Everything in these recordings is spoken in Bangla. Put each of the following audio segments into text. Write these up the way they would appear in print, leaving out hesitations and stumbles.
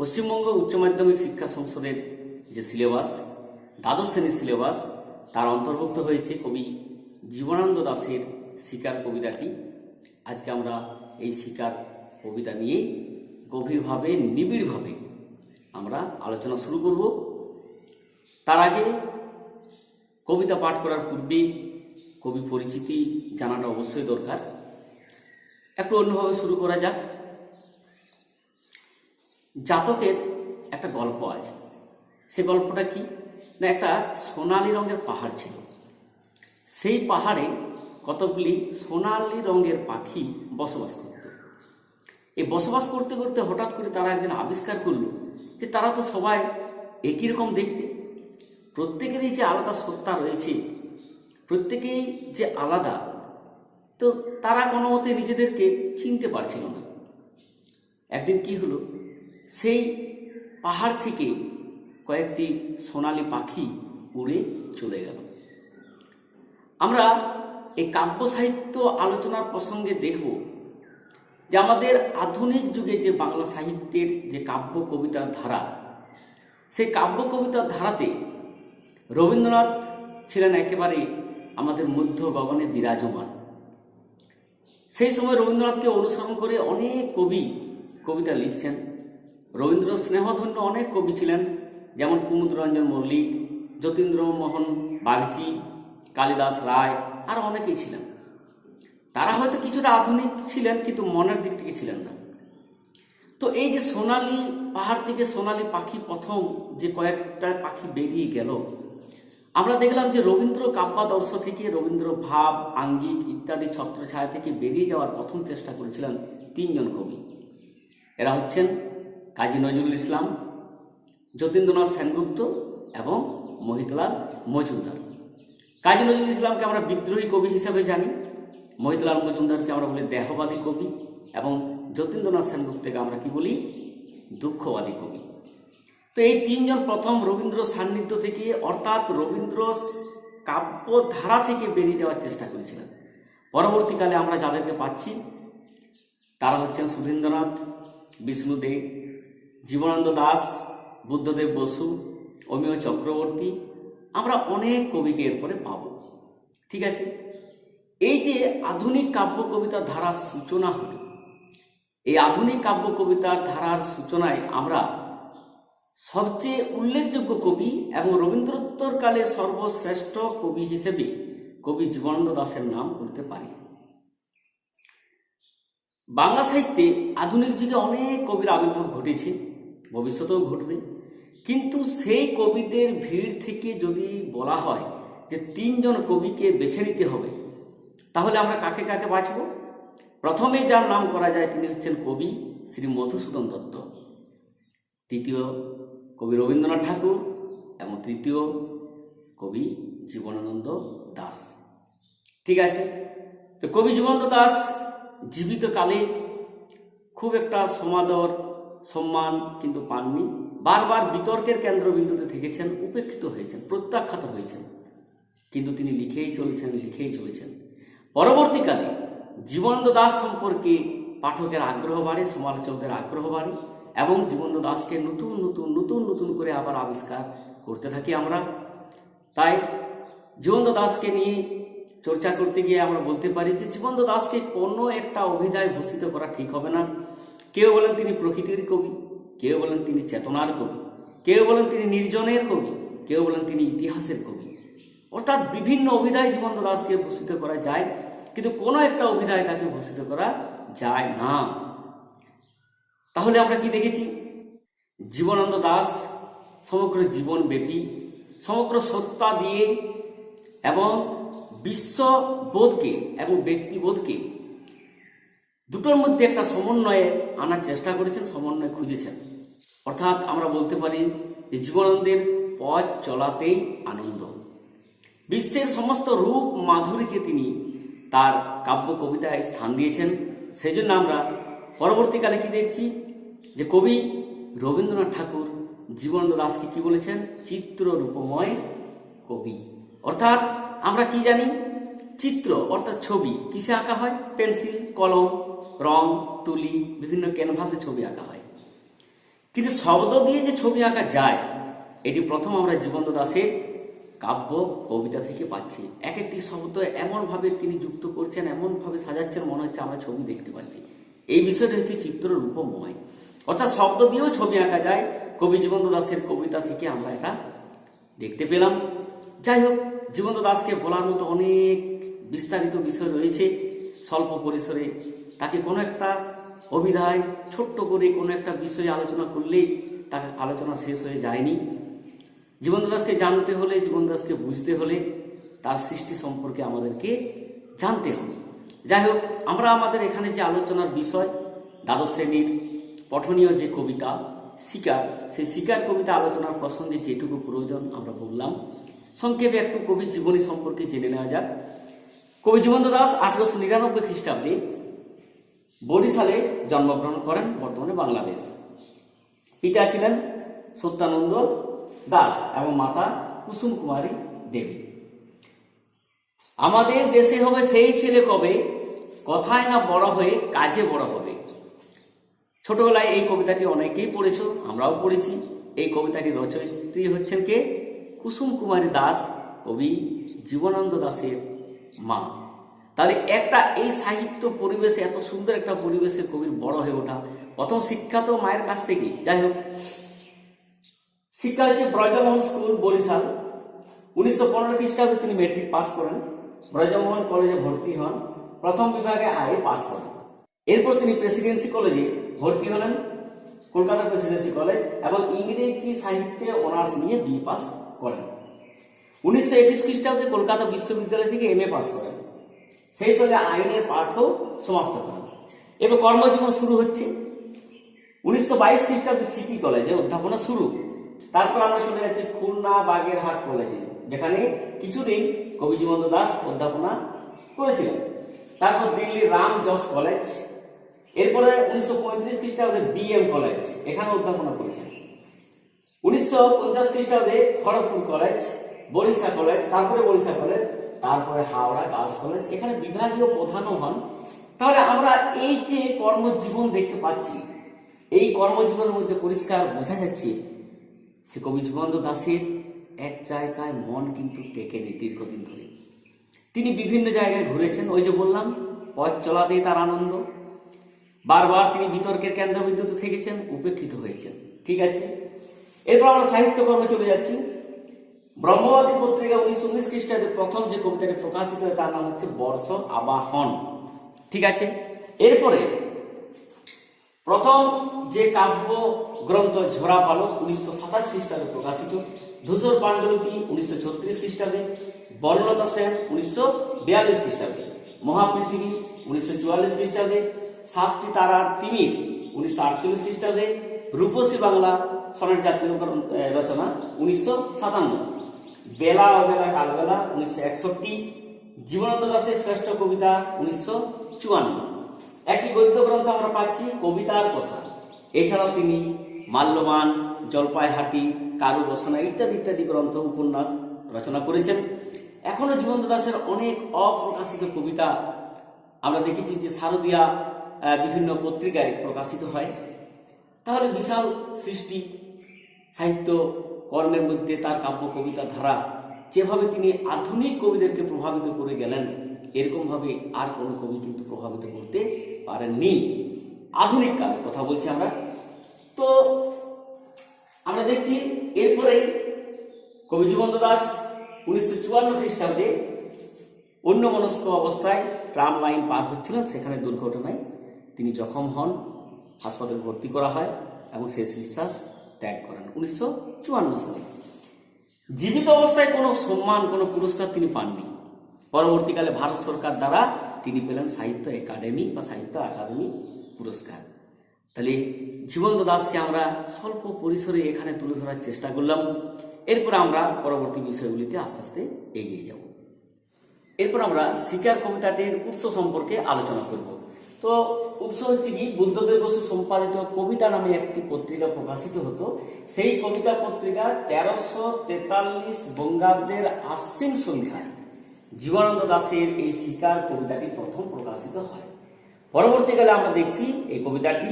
পশ্চিমবঙ্গ উচ্চ মাধ্যমিক শিক্ষা সংসদের যে সিলেবাস, দ্বাদশ শ্রেণীর সিলেবাস, তার অন্তর্ভুক্ত হয়েছে কবি জীবনানন্দ দাশের শিকার কবিতাটি। আজকে আমরা এই শিকার কবিতা নিয়েই গভীরভাবে নিবিড়ভাবে আমরা আলোচনা শুরু করব। তার আগে কবিতা পাঠ করার পূর্বে কবি পরিচিতি জানাটা অবশ্যই দরকার। একটু অন্যভাবে শুরু করা যাক। জাতকের একটা গল্প আছে। সে গল্পটা কি না, একটা সোনালী রঙের পাহাড় ছিল। সেই পাহাড়ে কতগুলি সোনালী রঙের পাখি বসবাস করত। এই বসবাস করতে করতে হঠাৎ করে তারা একদিন আবিষ্কার করলো যে তারা তো সবাই একই রকম দেখতে, প্রত্যেকেরই যে আলাদা সত্তা রয়েছে, প্রত্যেকেই যে আলাদা, তো তারা কোনো মতে নিজেদেরকে চিনতে পারছিল না। একদিন কি হলো, সেই পাহাড় থেকে কয়েকটি সোনালী পাখি উড়ে চলে গেল। আমরা এই কাব্য সাহিত্য আলোচনার প্রসঙ্গে দেখব যে আমাদের আধুনিক যুগে যে বাংলা সাহিত্যের যে কাব্য কবিতার ধারা, সেই কাব্য কবিতার ধারাতে রবীন্দ্রনাথ ছিলেন একেবারে আমাদের মধ্য গগনে বিরাজমান। সেই সময় রবীন্দ্রনাথকে অনুসরণ করে অনেক কবি কবিতা লিখছেন। রবীন্দ্র স্নেহধন্য অনেক কবি ছিলেন, যেমন কুমুদরঞ্জন মল্লিক, যতীন্দ্রমোহন বাগচি, কালিদাস রায়, আর অনেকেই ছিলেন। তারা হয়তো কিছুটা আধুনিক ছিলেন, কিন্তু মনের দিক থেকে ছিলেন না। তো এই যে সোনালী পাহাড় থেকে সোনালী পাখি, প্রথম যে কয়েকটা পাখি বেরিয়ে গেল, আমরা দেখলাম যে রবীন্দ্র কাব্যাদর্শ থেকে, রবীন্দ্র ভাব, আঙ্গিক ইত্যাদি ছত্রছায়া থেকে বেরিয়ে যাওয়ার প্রথম চেষ্টা করেছিলেন তিনজন কবি। এরা হচ্ছেন কাজী নজরুল ইসলাম, যতীন্দ্রনাথ সেনগুপ্ত এবং মহিতলাল মজুমদার। কাজী নজরুল ইসলামকে আমরা বিদ্রোহী কবি হিসেবে জানি, মহিতলাল মজুমদারকে আমরা বলি দেহবাদী কবি, এবং যতীন্দ্রনাথ সেনগুপ্তকে আমরা কি বলি, দুঃখবাদী কবি। তো এই তিনজন প্রথম রবীন্দ্র সান্নিধ্য থেকে, অর্থাৎ রবীন্দ্র কাব্যধারা থেকে বেরিয়ে যাওয়ার চেষ্টা করেছিলেন। পরবর্তীকালে আমরা যাদেরকে পাচ্ছি তারা হচ্ছেন সুধীন্দ্রনাথ, বিষ্ণু দে, জীবনানন্দ দাশ, বুদ্ধদেব বসু, অমিয় চক্রবর্তী। আমরা অনেক কবিকে এরপরে পাব। ঠিক আছে, এই যে আধুনিক কাব্য কবিতার ধারার সূচনা হল, এই আধুনিক কাব্য কবিতার ধারার সূচনায় আমরা সবচেয়ে উল্লেখযোগ্য কবি এবং রবীন্দ্রোত্তরকালে সর্বশ্রেষ্ঠ কবি হিসেবে কবি জীবনানন্দ দাশের নাম করতে পারি। বাংলা সাহিত্যে আধুনিক যুগে অনেক কবির আবির্ভাব ঘটেছে, ভবিষ্যতেও ঘটবে। কিন্তু সেই কবিদের ভিড় থেকে যদি বলা হয় যে তিনজন কবিকে বেছে নিতে হবে, তাহলে আমরা কাকে কাকে বাছব? প্রথমে যার নাম করা যায় তিনি হচ্ছেন কবি শ্রী মধুসূদন দত্ত, দ্বিতীয় কবি রবীন্দ্রনাথ ঠাকুর, এবং তৃতীয় কবি জীবনানন্দ দাশ। ঠিক আছে, তো কবি জীবনানন্দ দাশ জীবিতকালে খুব একটা সমাদর সম্মান কিন্তু পাননি। বারবার বিতর্কের কেন্দ্রবিন্দুতে থেকেছেন, উপেক্ষিত হয়েছেন, প্রত্যাখ্যাত হয়েছেন, কিন্তু তিনি লিখেই চলেছেন। পরবর্তীকালে জীবনানন্দ দাশ সম্পর্কে পাঠকের আগ্রহ বাড়ে, সমালোচকদের আগ্রহ বাড়ে, এবং জীবনানন্দ দাশকে নতুন করে আবার আবিষ্কার করতে থাকি আমরা। তাই জীবনানন্দ দাশকে নিয়ে চর্চা করতে গিয়ে আমরা বলতে পারি যে জীবনানন্দ দাশকে কোনো একটা অভিধায় ভূষিত করা ঠিক হবে না। কেউ বলেন তিনি প্রকৃতির কবি, কেউ বলেন তিনি চেতনার কবি, কেউ বলেন তিনি নির্জনের কবি, কেউ বলেন তিনি ইতিহাসের কবি। অর্থাৎ বিভিন্ন অভিধায় জীবনানন্দ দাশকে ভূষিত করা যায়, কিন্তু কোনো একটা অভিধায় তাকে ভূষিত করা যায় না। তাহলে আমরা কি দেখেছি? জীবনানন্দ দাশ সমগ্র জীবনব্যাপী, সমগ্র সত্তা দিয়ে এবং বিশ্ববোধকে এবং ব্যক্তিবোধকে দুটোর মধ্যে একটা সমন্বয়ে আনার চেষ্টা করেছেন, সমন্বয় খুঁজেছেন। অর্থাৎ আমরা বলতে পারি যে জীবনানন্দের পথ চলাতেই আনন্দ। বিশ্বের সমস্ত রূপ মাধুরীকে তিনি তার কাব্য কবিতায় স্থান দিয়েছেন। সেই জন্য আমরা পরবর্তীকালে কি দেখছি যে কবি রবীন্দ্রনাথ ঠাকুর জীবনানন্দ দাশকে কি বলেছেন? চিত্র রূপময় কবি। অর্থাৎ আমরা কি জানি, চিত্র অর্থাৎ ছবি কিসে আঁকা হয়? পেন্সিল, কলম, রং, তুলি, বিভিন্ন ক্যানভাসে ছবি আঁকা হয়। কিন্তু শব্দ দিয়ে যে ছবি আঁকা যায় এটি প্রথম আমরা জীবন্ত দাসের কাব্য কবিতা থেকে পাচ্ছি। এক একটি শব্দ এমনভাবে তিনি যুক্ত করছেন, এমনভাবে সাজাচ্ছেন, মনে হচ্ছে আমরা ছবি দেখতে পাচ্ছি। এই বিষয়টা হচ্ছে চিত্ররূপময়, অর্থাৎ শব্দ দিয়েও ছবি আঁকা যায়। কবি জীবন্ত দাসের কবিতা থেকে আমরা এটা দেখতে পেলাম। যাই হোক, জীবন্ত দাসকে বলার মতো অনেক বিস্তারিত বিষয় রয়েছে। স্বল্প পরিসরে তাকে কোনো একটা অভিধায় ছোট্ট করে কোনো একটা বিষয়ে আলোচনা করলেই তার আলোচনা শেষ হয়ে যায়নি। জীবন্ত দাসকে জানতে হলে, জীবন্ত দাসকে বুঝতে হলে তার সৃষ্টি সম্পর্কে আমাদেরকে জানতে হবে। যাই হোক, আমরা আমাদের এখানে যে আলোচনার বিষয় দ্বাদশ শ্রেণীর পঠনীয় যে কবিতা শিকার, সেই শিকার কবিতা আলোচনার প্রসঙ্গে যেটুকু প্রয়োজন আমরা বললাম। সংক্ষেপে একটু কবি জীবনী সম্পর্কে জেনে নেওয়া যাক। কবি জীবন্ত দাস 1899 খ্রিস্টাব্দে বরিশালে জন্মগ্রহণ করেন, বর্তমানে বাংলাদেশ। পিতা ছিলেন সত্যানন্দ দাস এবং মাতা কুসুম কুমারী দেবী। আমাদের দেশে হবে সেই ছেলে কবে, কথায় না বড় হয়ে কাজে বড় হবে। ছোটবেলায় এই কবিতাটি অনেকেই পড়েছ, আমরাও পড়েছি। এই কবিতাটি রচয়িত্রী হচ্ছেন কে? কুসুম কুমারী দাস, কবি জীবনানন্দ দাশের মা। তাহলে একটা এই সাহিত্য পরিবেশে, এত সুন্দর একটা পরিবেশে কবির বড় হয়ে ওঠা, প্রথম শিক্ষা তো মায়ের কাছ থেকেই। যাই হোক, শিক্ষা হচ্ছে ব্রজমোহন স্কুল, বরিশাল। 1915 খ্রিস্টাব্দে তিনি মেট্রিক পাস করেন, ব্রজমোহন কলেজে ভর্তি হন, প্রথম বিভাগে আয়ে পাস করেন। এরপর তিনি প্রেসিডেন্সি কলেজে ভর্তি হলেন, কলকাতা প্রেসিডেন্সি কলেজ, এবং ইংরেজি সাহিত্যে অনার্স নিয়ে বি পাস করেন। 1921 খ্রিস্টাব্দে কলকাতা বিশ্ববিদ্যালয় থেকে এমএ পাস করেন। সেই সঙ্গে আইনের পাঠও সমাপ্ত করেন। এবার কর্মজীবন শুরু হচ্ছে। 1922 খ্রিস্টাব্দে সিটি কলেজে অধ্যাপনা শুরু। তারপর আমরা চলে যাচ্ছি খুলনা বাগেরহাট কলেজে, যেখানে কিছুদিন কবি জীবন্ত দাস অধ্যাপনা করেছিলেন। তারপর দিল্লির রাম জস কলেজ, এরপরে 1935 খ্রিস্টাব্দে বিএম কলেজ, এখানে অধ্যাপনা করেছেন। 1950 খ্রিস্টাব্দে খড়গপুর কলেজ, বরিশা কলেজ, তারপরে বরিশা কলেজ, তারপরে হাওড়া গার্লস কলেজ, এখানে বিভাগীয় প্রধানও হন। তাহলে আমরা এই যে কর্মজীবন দেখতে পাচ্ছি, এই কর্মজীবনের মধ্যে পরিষ্কার বোঝা যাচ্ছে যে কবি জীবন্ত দাসের এক জায়গায় মন কিন্তু টেকেনি দীর্ঘদিন ধরে। তিনি বিভিন্ন জায়গায় ঘুরেছেন, ওই যে বললাম পথ চলাতেই তার আনন্দ। বারবার তিনি বিতর্কের কেন্দ্রবিন্দুতে থেকেছেন, উপেক্ষিত হয়েছেন। ঠিক আছে, এরপর আমরা সাহিত্যকর্মে চলে যাচ্ছি। ব্রহ্মবাদী পত্রিকা 1919 খ্রিস্টাব্দে প্রথম যে কবিতাটি প্রকাশিত হয় তার নাম হচ্ছে বর্ষ আবাহন। ঠিক আছে, এরপরে প্রথম যে কাব্য গ্রন্থ ঝরা পালক 1927 খ্রিস্টাব্দে প্রকাশিত, ধূসর পাণ্ডুলিপি 1936 খ্রিস্টাব্দে, বর্ণলতা সেন 1942 খ্রিস্টাব্দে, মহাপৃথিবী 1944 খ্রিস্টাব্দে, সাতটি তারার তিমির 1948 খ্রিস্টাব্দে, রূপসী বাংলা সনেট জাতীয় রচনা 1957, বেলা অবেলা কালবেলা 1961, জীবনানন্দ দাশের শ্রেষ্ঠ কবিতা 1954। একটি গদ্য গ্রন্থ আমরা পাচ্ছি কবিতার কথা। এছাড়াও তিনি মাল্যবান, জলপাইহাটি, কারু রচনা ইত্যাদি ইত্যাদি গ্রন্থ, উপন্যাস রচনা করেছেন। এখনো জীবন্ত দাশের অনেক অপ্রকাশিত কবিতা আমরা দেখেছি যে শারদীয়া বিভিন্ন পত্রিকায় প্রকাশিত হয়। তাহলে বিশাল সৃষ্টি, সাহিত্য কর্মের মধ্যে তার কাব্য কবিতা ধারা যেভাবে তিনি আধুনিক কবিদেরকে প্রভাবিত করে গেলেন, এরকম ভাবে আর কোনো কবি কিন্তু প্রভাবিত করতে পারেননি। আধুনিক কালের কথা বলছি আমরা। তো আমরা দেখছি এরপরে কবি জীবন্ত দাস 1954 খ্রিস্টাব্দে অন্যমনস্ক অবস্থায় ট্রাম লাইন পার হচ্ছিলেন, সেখানে দুর্ঘটনায় তিনি জখম হন, হাসপাতালে ভর্তি করা হয় এবং শেষ নিঃশ্বাস ত্যাগ করেন 1954 সালে। জীবিত অবস্থায় কোনো সম্মান, কোনো পুরস্কার তিনি পাননি। পরবর্তীকালে ভারত সরকার দ্বারা তিনি পেলেন সাহিত্য একাডেমি বা সাহিত্য একাডেমি পুরস্কার। তাহলে জীবন্ত দাসকে আমরা স্বল্প পরিসরে এখানে তুলে ধরার চেষ্টা করলাম। এরপর আমরা পরবর্তী বিষয়গুলিতে আস্তে আস্তে এগিয়ে যাব। এরপর আমরা শিকার কবিতাটির উৎস সম্পর্কে আলোচনা করব। তো উৎস হচ্ছে কি, বুদ্ধদেব বসু সম্পাদিত কবিতা নামে একটি পত্রিকা প্রকাশিত হতো। সেই কবিতা পত্রিকা 1343 বঙ্গাব্দের আশ্বিন সংখ্যায় জীবনানন্দ দাশের এই শিকার কবিতাটি প্রথম প্রকাশিত হয়। পরবর্তীকালে আমরা দেখছি এই কবিতাটি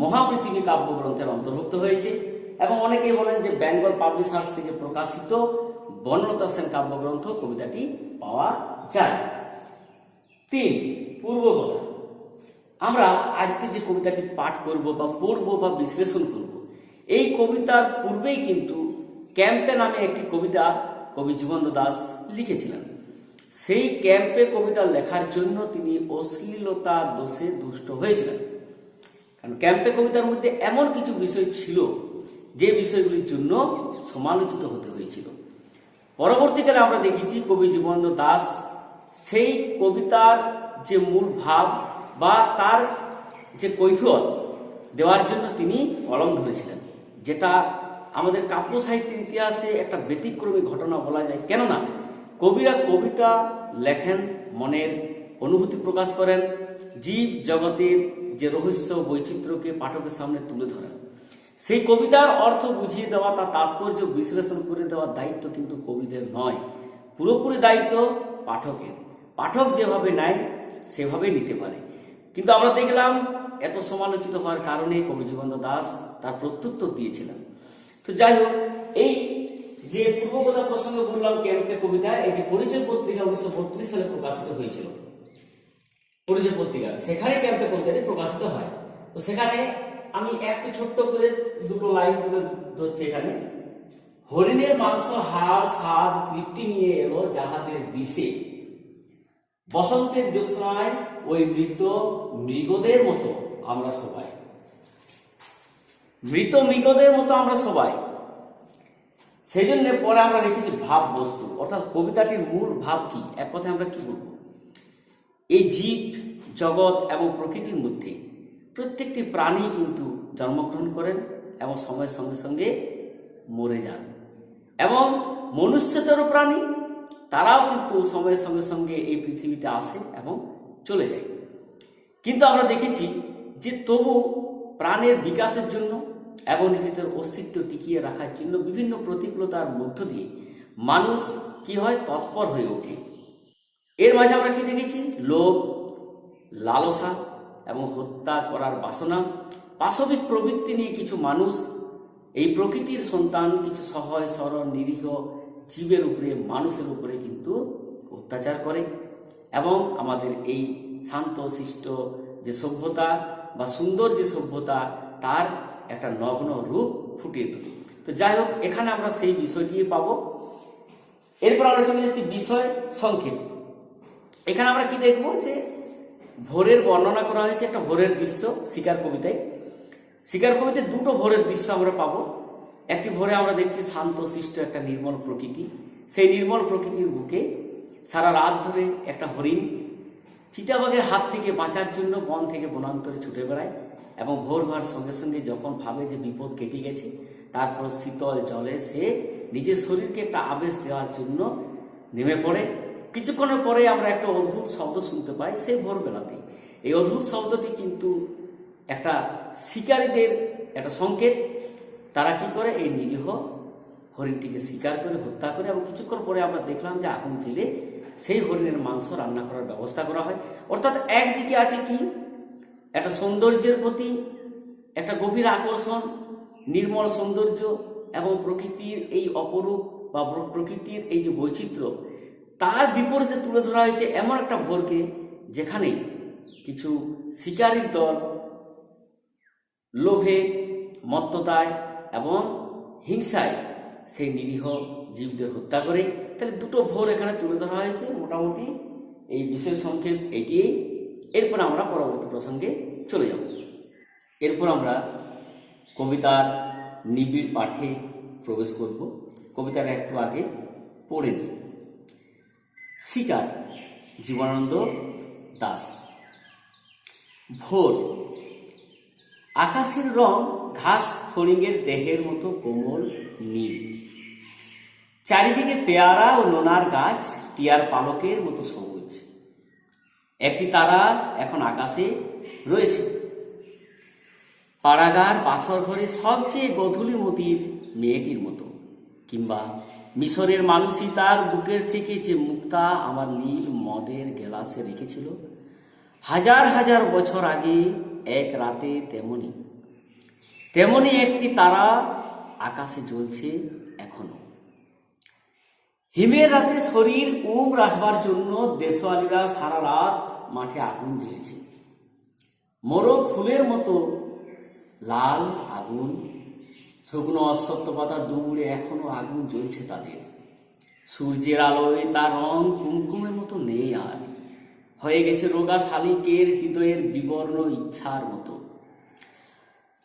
মহাপৃথিবী কাব্যগ্রন্থের অন্তর্ভুক্ত হয়েছে এবং অনেকেই বলেন যে বেঙ্গল পাবলিশার্স থেকে প্রকাশিত বনলতা সেন কাব্যগ্রন্থ কবিতাটি পাওয়া যায়। 3. পূর্বকথা। আমরা আজকে যে কবিতাটি পাঠ করব বা পড়ব বা বিশ্লেষণ করব, এই কবিতার পূর্বেই কিন্তু ক্যাম্পে নামে একটি কবিতা কবি জীবনানন্দ দাশ লিখেছিলেন। সেই ক্যাম্পে কবিতা লেখার জন্য তিনি অশ্লীলতা দোষে দুষ্ট হয়েছিলেন। কারণ ক্যাম্পে কবিতার মধ্যে এমন কিছু বিষয় ছিল যে বিষয়গুলির জন্য সমালোচিত হতে হয়েছিল। পরবর্তীকালে আমরা দেখেছি কবি জীবনানন্দ দাশ সেই কবিতার যে মূল ভাব বা তার যে কৈফিয়ত দেওয়ার জন্য তিনি কলম ধরেছিলেন, যেটা আমাদের কাব্য সাহিত্যের ইতিহাসে একটা ব্যতিক্রমী ঘটনা বলা যায়। কেননা কবিরা কবিতা লেখেন, মনের অনুভূতি প্রকাশ করেন, জীব জগতের যে রহস্য বৈচিত্র্যকে পাঠকের সামনে তুলে ধরেন। সেই কবিতার অর্থ বুঝিয়ে দেওয়া, তার তাৎপর্য বিশ্লেষণ করে দেওয়ার দায়িত্ব কিন্তু কবিদের নয়, পুরোপুরি দায়িত্ব পাঠকের। পাঠক যেভাবে নেয় সেভাবেই নিতে পারে। কিন্তু আমরা দেখলাম এত সমালোচিত হওয়ার কারণে কবি জীবনানন্দ দাশ তার প্রত্যুত্তর দিয়েছিলেন। তো যাই হোক, এই যে পূর্বকথা প্রসঙ্গে বললাম ক্যাম্পে কবিতা, এটি পরিচয় পত্রিকা 1932 সালে প্রকাশিত হয়েছিল। পরিচয় পত্রিকা, সেখানে ক্যাম্পে কবিতাটি প্রকাশিত হয়। তো সেখানে আমি একটু ছোট্ট করে দুটো লাইন তুলে ধরছি এখানে। হরিণের মাংস হাড় স্বাদ তৃপ্তি নিয়ে এলো যাহাদের বিষে, বসন্তের জ্যোৎস্নায় ওই মৃত মৃগদের মতো আমরা সবাই। মৃত মৃগদের মতো আমরা সবাই। সেই জন্য পরে আমরা রেখেছি ভাব বস্তু, অর্থাৎ কবিতাটির মূল ভাব কি, এক কথায় আমরা কি বলবো, এই জীব জগৎ এবং প্রকৃতির মধ্যে প্রত্যেকটি প্রাণী কিন্তু জন্মগ্রহণ করেন এবং সময়ের সঙ্গে সঙ্গে মরে যান, এবং মনুষ্যতর প্রাণী তারাও কিন্তু সময়ের সঙ্গে সঙ্গে এই পৃথিবীতে আসে এবং চলে যায়। কিন্তু আমরা দেখেছি যে তবু প্রাণের বিকাশের জন্য এবং নিজেদের অস্তিত্ব টিকিয়ে রাখার জন্য বিভিন্ন প্রতিকূলতার মধ্য দিয়ে মানুষ কি হয়, তৎপর হয়ে ওঠে। এর মাঝে আমরা কি দেখেছি, লোভ, লালসা এবং হত্যা করার বাসনা, পাশবিক প্রবৃত্তি নিয়ে কিছু মানুষ এই প্রকৃতির সন্তান কিছু সহজ সরল নিরীহ জীবের উপরে, মানুষের উপরে কিন্তু অত্যাচার করে এবং আমাদের এই শান্ত শিষ্ট যে সভ্যতা বা সুন্দর যে সভ্যতা তার একটা নগ্ন রূপ ফুটিয়ে তোলে। তো যাই হোক, এখানে আমরা সেই বিষয়টি পাবো। এরপর আমরা চলে যাচ্ছি বিষয় সংক্ষেপ। এখানে আমরা কি দেখবো যে ভোরের বর্ণনা করা হয়েছে, একটা ভোরের দৃশ্য শিকার কবিতায়। শিকার কবিতায় দুটো ভোরের দৃশ্য আমরা পাবো। একটি ভোরে আমরা দেখছি শান্ত শিষ্ট একটা নির্মল প্রকৃতি, সেই নির্মল প্রকৃতির বুকে সারা রাত ধরে একটা হরিণ চিতাবাঘের হাত থেকে বাঁচার জন্য বন থেকে বনান্তরে ছুটে বেড়ায় এবং ভোর হওয়ার সঙ্গে সঙ্গে যখন ভাবে যে বিপদ কেটে গেছে, তারপর শীতল জলে সে নিজের শরীরকে একটা আবেশ দেওয়ার জন্য নেমে পড়ে। কিছুক্ষণের পরে আমরা একটা অদ্ভুত শব্দ শুনতে পাই সেই ভোরবেলাতেই। এই অদ্ভুত শব্দটি কিন্তু একটা শিকারীদের একটা সংকেত। তারা কি করে, এই নিরীহ হরিণটিকে শিকার করে হত্যা করে এবং কিছুক্ষণ পরে আমরা দেখলাম যে আগুন জেলে সেই হরিণের মাংস রান্না করার ব্যবস্থা করা হয়। অর্থাৎ একদিকে আছে কি, একটা সৌন্দর্যের প্রতি একটা গভীর আকর্ষণ, নির্মল সৌন্দর্য এবং প্রকৃতির এই অপরূপ বা প্রকৃতির এই যে বৈচিত্র্য, তার বিপরীতে তুলে ধরা হয়েছে এমন একটা ভোরকে যেখানে কিছু শিকারীর দল লোভে, মত্ততায় এবং হিংসায় সেই নিরীহ জীবদের হত্যা করে। তাহলে দুটো ভোর এখানে তুলে ধরা হয়েছে। মোটামুটি এই বিষয় সংক্ষেপ এটি। এরপর আমরা পরবর্তী প্রসঙ্গে চলে যাব। এরপর আমরা কবিতার নিবিড় পাঠে প্রবেশ করব। কবিতার একটু আগে পড়ে নিই। শিকার, জীবনানন্দ দাশ। ভোর, আকাশের রং ঘাস ফড়িংয়ের দেহের মতো কোমল নীল, চারিদিকে পেয়ারা ও নোনার গাছ টিয়ার পালকের মতো সবুজ। একটি তারা এখন আকাশে রয়েছে। পাড়াগার বাসর ঘরে সবচেয়ে গধূলি মতির মেয়েটির মতো, কিংবা মিশরের মানুষই তার বুকের থেকে যে মুক্তা আমার নীল মদের গেলাসে রেখেছিল, হাজার হাজার বছর আগে এক রাতে তেমনি তেমনি একটি তারা আকাশে জ্বলছে এখনো। হিমের রাতে শরীর রাখবার জন্য দেশওয়ালিরা সারা রাত মাঠে আগুন জ্বেলেছে। মোরগ ফুলের মতো লাল আগুন, শুকনো অশ্বত্থ পাতা দৌড়ে এখনো আগুন জ্বলছে তাদের। সূর্যের আলোয় তার রং কুমকুমের মতো নেই আর, হয়ে গেছে রোগা শালিকের হৃদয়ের বিবর্ণ ইচ্ছার মতো।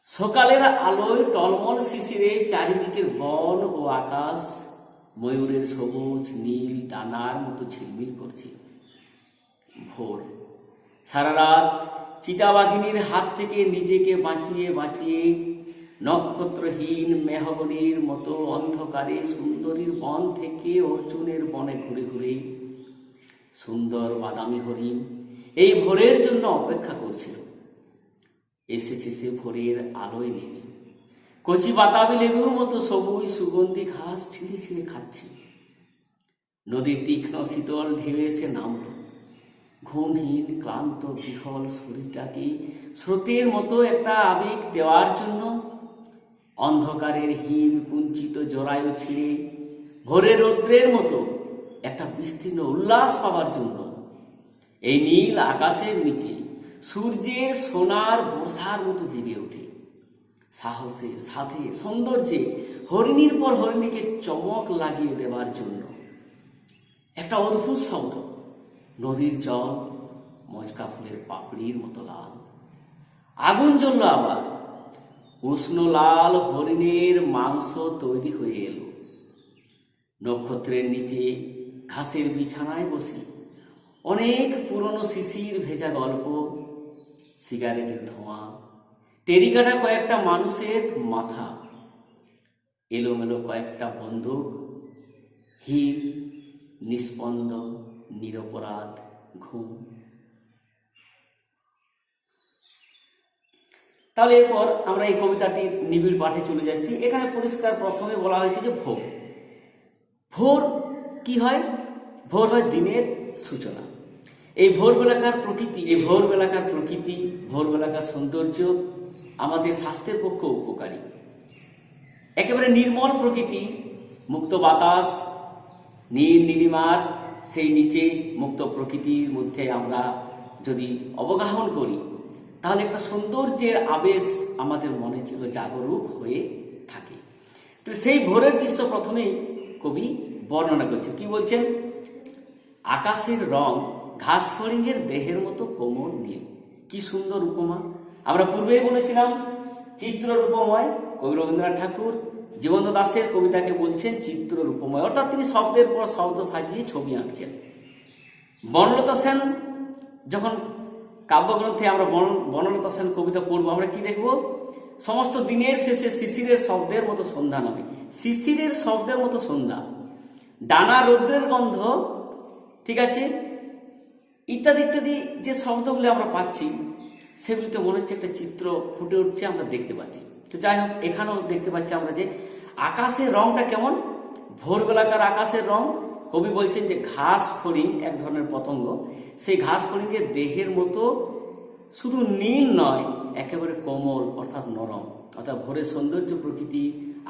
সকালের আলোয় টলমল শিশিরে চারিদিকের বন ও আকাশ ময়ূরের সবুজ নীল ডানার মতো ঝিলমিল করছে। ভোর, সারা রাত চিতাবাঘিনীর হাত থেকে নিজেকে বাঁচিয়ে বাঁচিয়ে নক্ষত্রহীন মেহগনির মতো অন্ধকারে সুন্দরীর বন থেকে অর্জুনের বনে ঘুরে ঘুরে সুন্দর বাদামি হরিণ এই ভোরের জন্য অপেক্ষা করছিল। এসেছে সে ভোরের আলোয় নেমে, কচি বাতাবি লেবুর মতো সবুজ সুগন্ধি ঘাস ছিঁড়ে ছিঁড়ে খাচ্ছে। নদীর তীক্ষ্ণ শীতল ঢেউ এসে নামল। ঘুমহীন ক্লান্ত বিহল শরীরটাকে স্রোতের মতো একটা আবেগ দেওয়ার জন্য, অন্ধকারের হিম কুঞ্চিত জরায়ু ছিঁড়ে ভোরের রৌদ্রের মতো একটা বিস্তীর্ণ উল্লাস পাওয়ার জন্য। এই নীল আকাশের নিচে সূর্যের সোনার বর্ষার মতো জেগে ওঠে, সাহসে সাধে সৌন্দর্যে হরিণীর পর হরিণীকে চমক লাগিয়ে দেওয়ার জন্য। একটা অদ্ভুত শব্দ, নদীর জল মজকা ফুলের পাপড়ির মতো লাল। আগুন জ্বলল আবার, উষ্ণ লাল হরিণের মাংস তৈরি হয়ে এলো। নক্ষত্রের নিচে ঘাসের বিছানায় বসে অনেক পুরনো শিশির ভেজা গল্প, সিগারেটের ধোঁয়া, টেরিকাটা কয়েকটা মানুষের মাথা, এলোমেলো কয়েকটা বন্দুক, হিম নিস্পন্দ নিরপরাধ ঘুম। তাহলে এরপর আমরা এই কবিতাটির নিবিড় পাঠে চলে যাচ্ছি। এখানে পরিষ্কার প্রথমে বলা হয়েছে যে ভোর। ভোর কি হয়? ভোর হয় দিনের সূচনা। এই ভোরবেলাকার প্রকৃতি, ভোরবেলাকার সৌন্দর্য আমাদের স্বাস্থ্যের পক্ষে উপকারী। একেবারে নির্মল প্রকৃতি, মুক্ত বাতাস, নীল নীলিমার সেই নিচে মুক্ত প্রকৃতির মধ্যে আমরা যদি অবগাহন করি, তাহলে একটা সৌন্দর্যের আবেশ আমাদের মনে ছিল জাগরুক হয়ে থাকে। তো সেই ভোরের দৃশ্য প্রথমেই কবি বর্ণনা করছেন। কি বলছেন? আকাশের রং ঘাস ফড়িংয়ের দেহের মতো কোমল নীল। কি সুন্দর উপমা! আমরা পূর্বেই বলেছিলাম চিত্র রূপময়। কবি রবীন্দ্রনাথ ঠাকুর জীবন্ত দাসের কবিতাকে বলছেন চিত্র রূপময়, অর্থাৎ তিনি শব্দের পর শব্দ সাজিয়ে ছবি আঁকছেন। বনলতা সেন যখন কাব্যগ্রন্থে আমরা বনলতা সেন কবিতা পড়বো, আমরা কি দেখব? সমস্ত দিনের শেষে শিশিরের শব্দের মতো সন্ধ্যা নামে। শিশিরের শব্দের মতো সন্ধ্যা, ডানা রৌদ্রের গন্ধ, ঠিক আছে, ইত্যাদি ইত্যাদি যে শব্দগুলি আমরা পাচ্ছি, সেগুলিতে মনে হচ্ছে একটা চিত্র ফুটে উঠছে, আমরা দেখতে পাচ্ছি। তো যাই হোক, এখানেও দেখতে পাচ্ছি আমরা যে আকাশের রংটা কেমন। ভোরবেলাকার আকাশের রং, কবি বলছেন যে ঘাস ফড়িং এক ধরনের পতঙ্গ, সেই ঘাস ফড়িংয়ের দেহের মতো শুধু নীল নয়, একেবারে কোমল অর্থাৎ নরম। অর্থাৎ ভোরের সৌন্দর্য প্রকৃতি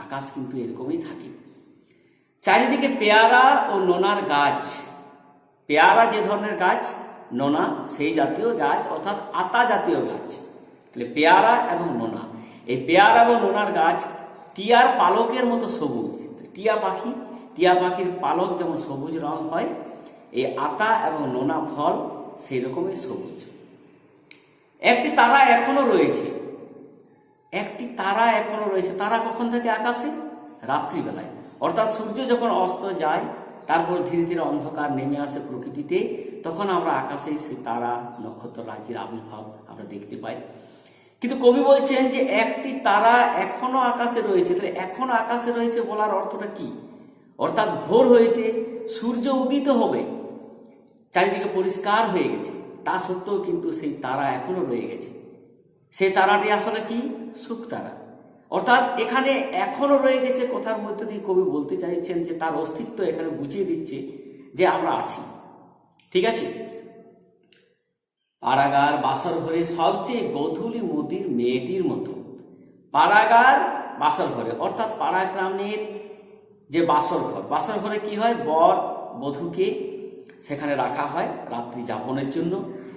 আকাশ কিন্তু এরকমই থাকে। চারিদিকে পেয়ারা ও নোনার গাছ। পেয়ারা যে ধরনের গাছ, নোনা সেই জাতীয় গাছ, অর্থাৎ আতা জাতীয় গাছ। তাহলে পেয়ারা এবং নোনা, এই পেয়ারা এবং নোনার গাছ টিয়ার পালকের মতো সবুজ। টিয়া পাখির পালক যেমন সবুজ রং হয়, এই আতা এবং নোনা ফল সেই রকমই সবুজ। একটি তারা এখনো রয়েছে। তারা কখন থাকে আকাশে? রাত্রিবেলায়, অর্থাৎ সূর্য যখন অস্ত যায়, তারপর ধীরে ধীরে অন্ধকার নেমে আসে প্রকৃতিতে, তখন আমরা আকাশে সেই তারা নক্ষত্র রাজ্যের আবির্ভাব আমরা দেখতে পাই। কিন্তু কবি বলছেন যে একটি তারা এখনো আকাশে রয়েছে। তাহলে এখনো আকাশে রয়েছে বলার অর্থটা কি? অর্থাৎ ভোর হয়েছে, সূর্য উদিত হবে, চারিদিকে পরিষ্কার হয়ে গেছে, তা সত্ত্বেও কিন্তু সেই তারা এখনো রয়ে গেছে। সেই তারাটি আসলে কি? সুখ তারা। অর্থাৎ এখানে এখনো রয়ে গেছে কথার মধ্যে দিয়ে কবি বলতে চাইছেন যে তার অস্তিত্ব এখানে বুঝিয়ে দিচ্ছে যে আমরা আছি। ঠিক আছে, পাড়াগার বাসর ঘরে সবচেয়ে গধূলি মোদির মেয়েটির মতো। পাড়াগার বাসর ঘরে অর্থাৎ পাড়া গ্রামের যে বাসর ঘরে কি হয়, বর বধূকে সেখানে রাখা হয় রাত্রি যাপনের জন্য,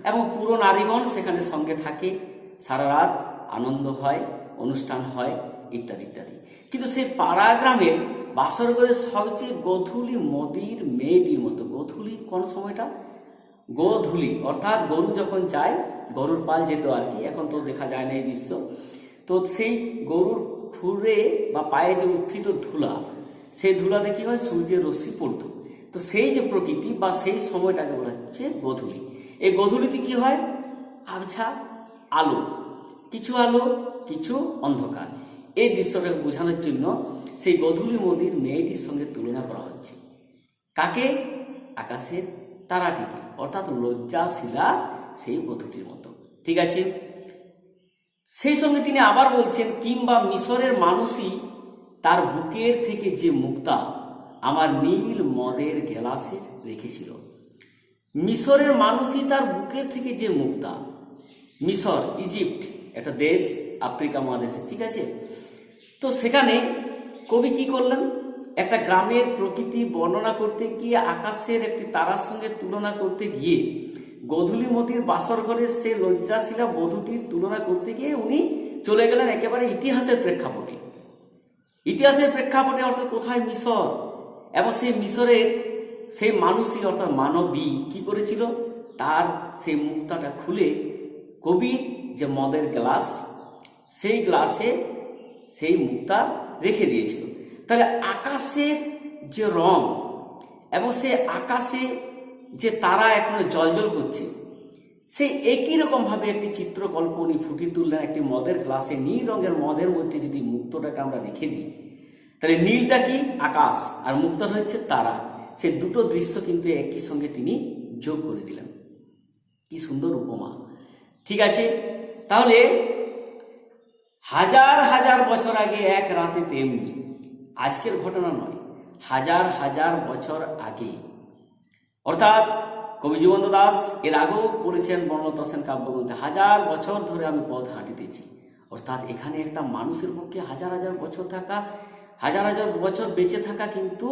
এবং পুরো নারীগণ সেখানে সঙ্গে থাকে, সারা রাত আনন্দ হয়, অনুষ্ঠান হয়, ইত্যাদি ইত্যাদি। কিন্তু সেই পাড়া গ্রামের বাসর ঘরে সবচেয়ে গধূলি মোদির মেয়েটির মতো। গধূলি কোন সময়টা? গোধূলি অর্থাৎ গরু যখন যায়, গরুর পাল যেত আর কি, এখন তো দেখা যায় না এই দৃশ্য। তো সেই গরুর খুরে বা পায়ে যে উত্থিত ধুলা, সেই ধুলাতে কি হয়, সূর্যের রশ্মি পড়ত। তো সেই যে প্রকৃতি বা সেই সময়টাকে বলা হচ্ছে গোধূলি। এই গোধূলিতে কি হয়, আবছা আলো, কিছু আলো কিছু অন্ধকার। এই দৃশ্যটাকে বোঝানোর জন্য সেই গোধূলি মোদির মেয়েটির সঙ্গে তুলনা করা হচ্ছে। কাকে? আকাশের তারাটিকে, অর্থাৎ লজ্জাশীলা সেই বধূটির মতো। ঠিক আছে, সেই সঙ্গে তিনি আবার বলছেন, কিংবা মিশরের মানুষই তার বুকের থেকে যে মুক্তা আমার নীল মদের গেলাসে রেখেছিল। মিশরের মানুষই তার বুকের থেকে যে মুক্তা, মিশর ইজিপ্ট একটা দেশ আফ্রিকা মহাদেশে, ঠিক আছে। তো সেখানে কবি কি করলেন, একটা গ্রামের প্রকৃতি বর্ণনা করতে গিয়ে আকাশের একটি তারার সঙ্গে তুলনা করতে গিয়ে গোধূলি মোদির বাসর ঘরে সে লজ্জাশীলা বধূটির তুলনা করতে গিয়ে উনি চলে গেলেন একেবারে ইতিহাসের প্রেক্ষাপটে। ইতিহাসের প্রেক্ষাপটে অর্থাৎ কোথায়? মিশর। এবং সেই মিশরের সেই মানুষই অর্থাৎ মানবী কি করেছিল, তার সেই মুক্তাটা খুলে কবির যে মদের গ্লাস, সেই গ্লাসে সেই মুক্তা রেখে দিয়েছিল। তাহলে আকাশের যে রং এবং সে আকাশে যে তারা এখনো জলজল করছে, সেই একই রকম ভাবে একটি চিত্রকল্প উনি ফুটিয়ে তুললেন। একটি মদের গ্লাসে নীল রঙের মদের মধ্যে যদি মুক্তটাকে আমরা রেখে দিই, তাহলে নীলটা কি? আকাশ, আর মুক্তটা হচ্ছে তারা। সেই দুটো দৃশ্য কিন্তু একই সঙ্গে তিনি যোগ করে দিলেন। কি সুন্দর উপমা। ঠিক আছে, তাহলে হাজার হাজার বছর আগে এক রাতে তেমনি, আজকের ঘটনা নয়, হাজার হাজার বছর আগে, অর্থাৎ কবি জীবন্ত দাস এর আগেও পড়েছেন বনলতা সেন কাব্যগ্রন্থে, হাজার বছর ধরে আমি পথ হাঁটিতেছি। অর্থাৎ এখানে একটা মানুষের পক্ষে হাজার হাজার বছর থাকা, হাজার হাজার বছর বেঁচে থাকা কিন্তু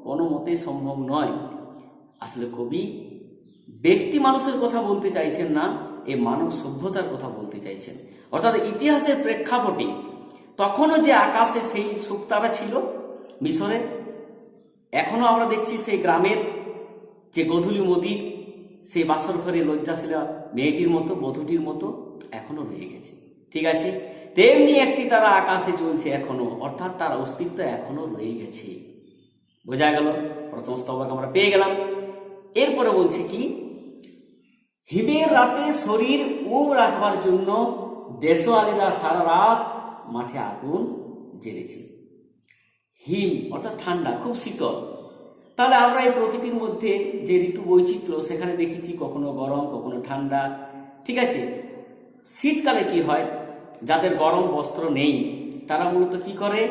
কোনো মতেই সম্ভব নয়। আসলে কবি ব্যক্তি মানুষের কথা বলতে চাইছেন না, এই মানব সভ্যতার কথা বলতে চাইছেন। অর্থাৎ ইতিহাসের প্রেক্ষাপটে তখনও যে আকাশে সেই সুক্তারা ছিল মিশরে, এখনো আমরা দেখছি সেই গ্রামের যে গোধূলি মোদির সেই বাসর ঘরে লজ্জাশীলা মেয়েটির মতো, বধূটির মতো এখনো রয়ে গেছে। ঠিক আছে, তেমনি একটি তারা আকাশে চলছে এখনো, অর্থাৎ তার অস্তিত্ব এখনো রয়ে গেছে। বোঝা গেল, প্রথম স্তবক আমরা পেয়ে গেলাম। এরপরে বলছি কি, হিমের রাতে শরীর উম রাখবার জন্য দেশওয়ালিরা সারা রাত মাঠে আগুন জ্বেলেছে। হিম অর্থাৎ ঠান্ডা, খুব শীতল। তাহলে আমরা এই প্রকৃতির মধ্যে যে ঋতু বৈচিত্র্য, সেখানে দেখেছি কখনো গরম কখনো ঠান্ডা। ঠিক আছে, শীতকালে কি হয়, যাদের গরম বস্ত্র নেই তারা মূলত কি করে,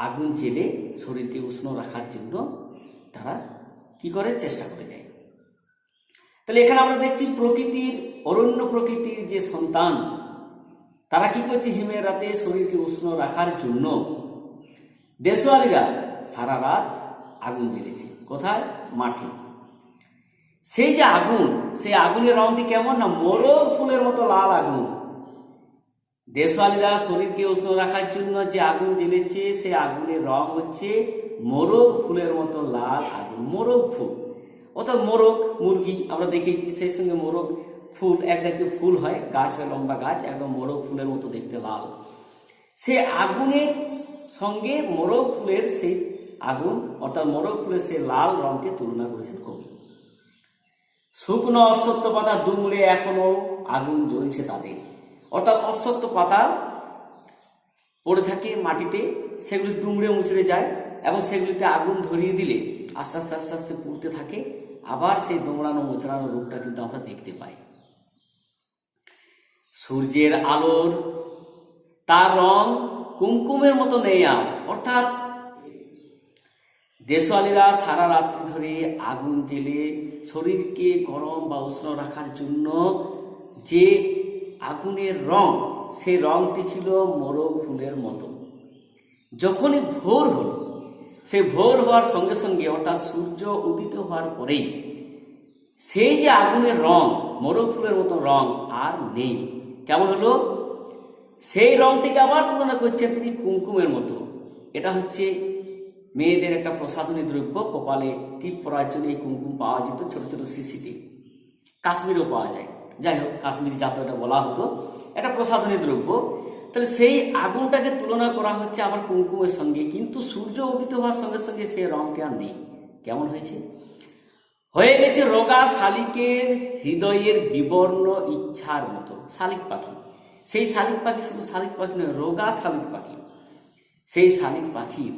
আগুন জেলে শরীরকে উষ্ণ রাখার জন্য তারা কি করে, চেষ্টা করে যায়। তাহলে এখানে আমরা দেখছি প্রকৃতির, অরণ্য প্রকৃতির যে সন্তান, তারা কি করছে, হিমের রাতে শরীরকে উষ্ণ রাখার জন্য দেশওয়ালিরা সারা রাত আগুন জ্বেলেছে। কোথায়? মাঠে। সেই যে আগুন, সেই আগুনের রংটি কেমন না, মোরগ ফুলের মতো লাল আগুন। দেশওয়ালিরা শরীরকে উষ্ণ রাখার জন্য যে আগুন জ্বেলেছে, সেই আগুনের রং হচ্ছে মোরগ ফুলের মতো লাল আগুন। মোরগ ফুল অর্থাৎ মোরগ মুরগি আমরা দেখেছি, সেই সঙ্গে মোরগ ফুল এক জাতীয় ফুল হয়, গাছ হয়, লম্বা গাছ, একদম মোরগ ফুলের মতো দেখতে লাল। সে আগুনের সঙ্গে মোরগ ফুলের সেই আগুন অর্থাৎ মোরগ ফুলের সেই লাল রঙকে তুলনা করেছেন কবি। শুকনো অশ্বত্থ পাতা দুমড়ে এখনো আগুন জ্বলছে তাদের, অর্থাৎ অশ্বত্থ পাতা পড়ে থাকে মাটিতে, সেগুলি দুমড়ে মুচড়ে যায় এবং সেগুলিতে আগুন ধরিয়ে দিলে আস্তে আস্তে আস্তে আস্তে পুড়তে থাকে। আবার সেই দোমড়ানো মোচড়ানো রূপটা কিন্তু আমরা দেখতে পাই। সূর্যের আলোর তার রং কুমকুমের মতো নেই আর, অর্থাৎ দেশওয়ালিরা সারা রাত্রি ধরে আগুন জেলে শরীরকে গরম বা উষ্ণ রাখার জন্য যে আগুনের রং, সেই রংটি ছিল মোরগ ফুলের মতো। যখনই ভোর হল, সেই ভোর হওয়ার সঙ্গে সঙ্গে অর্থাৎ সূর্য উদিত হওয়ার পরেই সেই যে আগুনের রং, মোরগ ফুলের মতো রং আর নেই। কেমন হলো? সেই রংটিকে আবার তুলনা করছেন তিনি কুমকুমের মতো। এটা হচ্ছে মেয়েদের একটা প্রসাধনী দ্রব্য। কপালে টিপ পরার জন্য এই কুমকুম পাওয়া যেত ছোট ছোট শিশিতে, কাশ্মীরেও পাওয়া যায়। যাই হোক, কাশ্মীরি জাত এটা বলা হতো, এটা প্রসাধনী দ্রব্য। তাহলে সেই আগুনটাকে তুলনা করা হচ্ছে আবার কুমকুমের সঙ্গে, কিন্তু সূর্য উদিত হওয়ার সঙ্গে সঙ্গে সেই রংটা আর নেই। কেমন হয়েছে? হয়ে গেছে রোগা শালিকের হৃদয়ের বিবর্ণ ইচ্ছার মতো। শালিক পাখি, সেই শালিক পাখি শুধু শালিক পাখি নয়, রোগা শালিক পাখি, সেই শালিক পাখির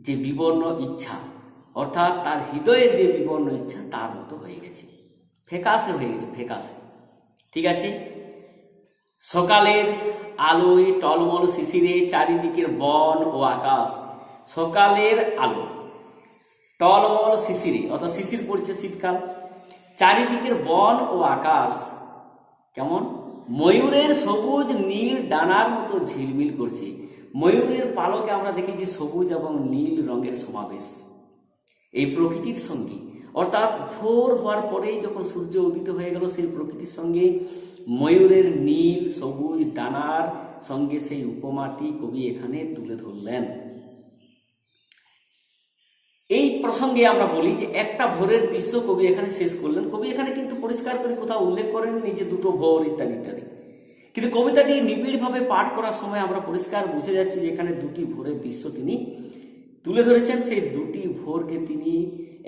যে বিবর্ণ ইচ্ছা, অর্থাৎ তার হৃদয়ের যে বিবর্ণ ইচ্ছা তার মতো হয়ে গেছে, ফ্যাকাশে হয়ে গেছে, ফ্যাকাশে। ঠিক আছে। সকালের আলোয় টলমল শিশিরে চারিদিকের বন ও আকাশ। সকালের আলো, টলমল শিশিরে, অর্থাৎ শিশির পড়ছে শীতকাল, চারিদিকের বন ও আকাশ কেমন? ময়ূরের সবুজ নীল ডানার মতো ঝিলমিল করছে। ময়ূরের পালকে আমরা দেখেছি সবুজ এবং নীল রঙের সমাবেশ এই প্রকৃতির সঙ্গে। অর্থাৎ ভোর হওয়ার পরেই যখন সূর্য উদিত হয়ে গেল, সেই প্রকৃতির সঙ্গে ময়ূরের নীল সবুজ ডানার সঙ্গে সেই উপমাটি কবি এখানে তুলে ধরলেন। এই প্রসঙ্গে আমরা বলি যে একটা ভোরের দৃশ্য কবি এখানে শেষ করলেন। কবি এখানে কিন্তু পরিষ্কার করে কোথাও উল্লেখ করেননি যে দুটো ভোর ইত্যাদি ইত্যাদি, কিন্তু কবিতাটি নিবিড়ভাবে পাঠ করার সময় আমরা পরিষ্কার বুঝে যাচ্ছি যে এখানে দুটি ভোরের দৃশ্য তিনি তুলে ধরেছেন। সেই দুটি ভোরকে তিনি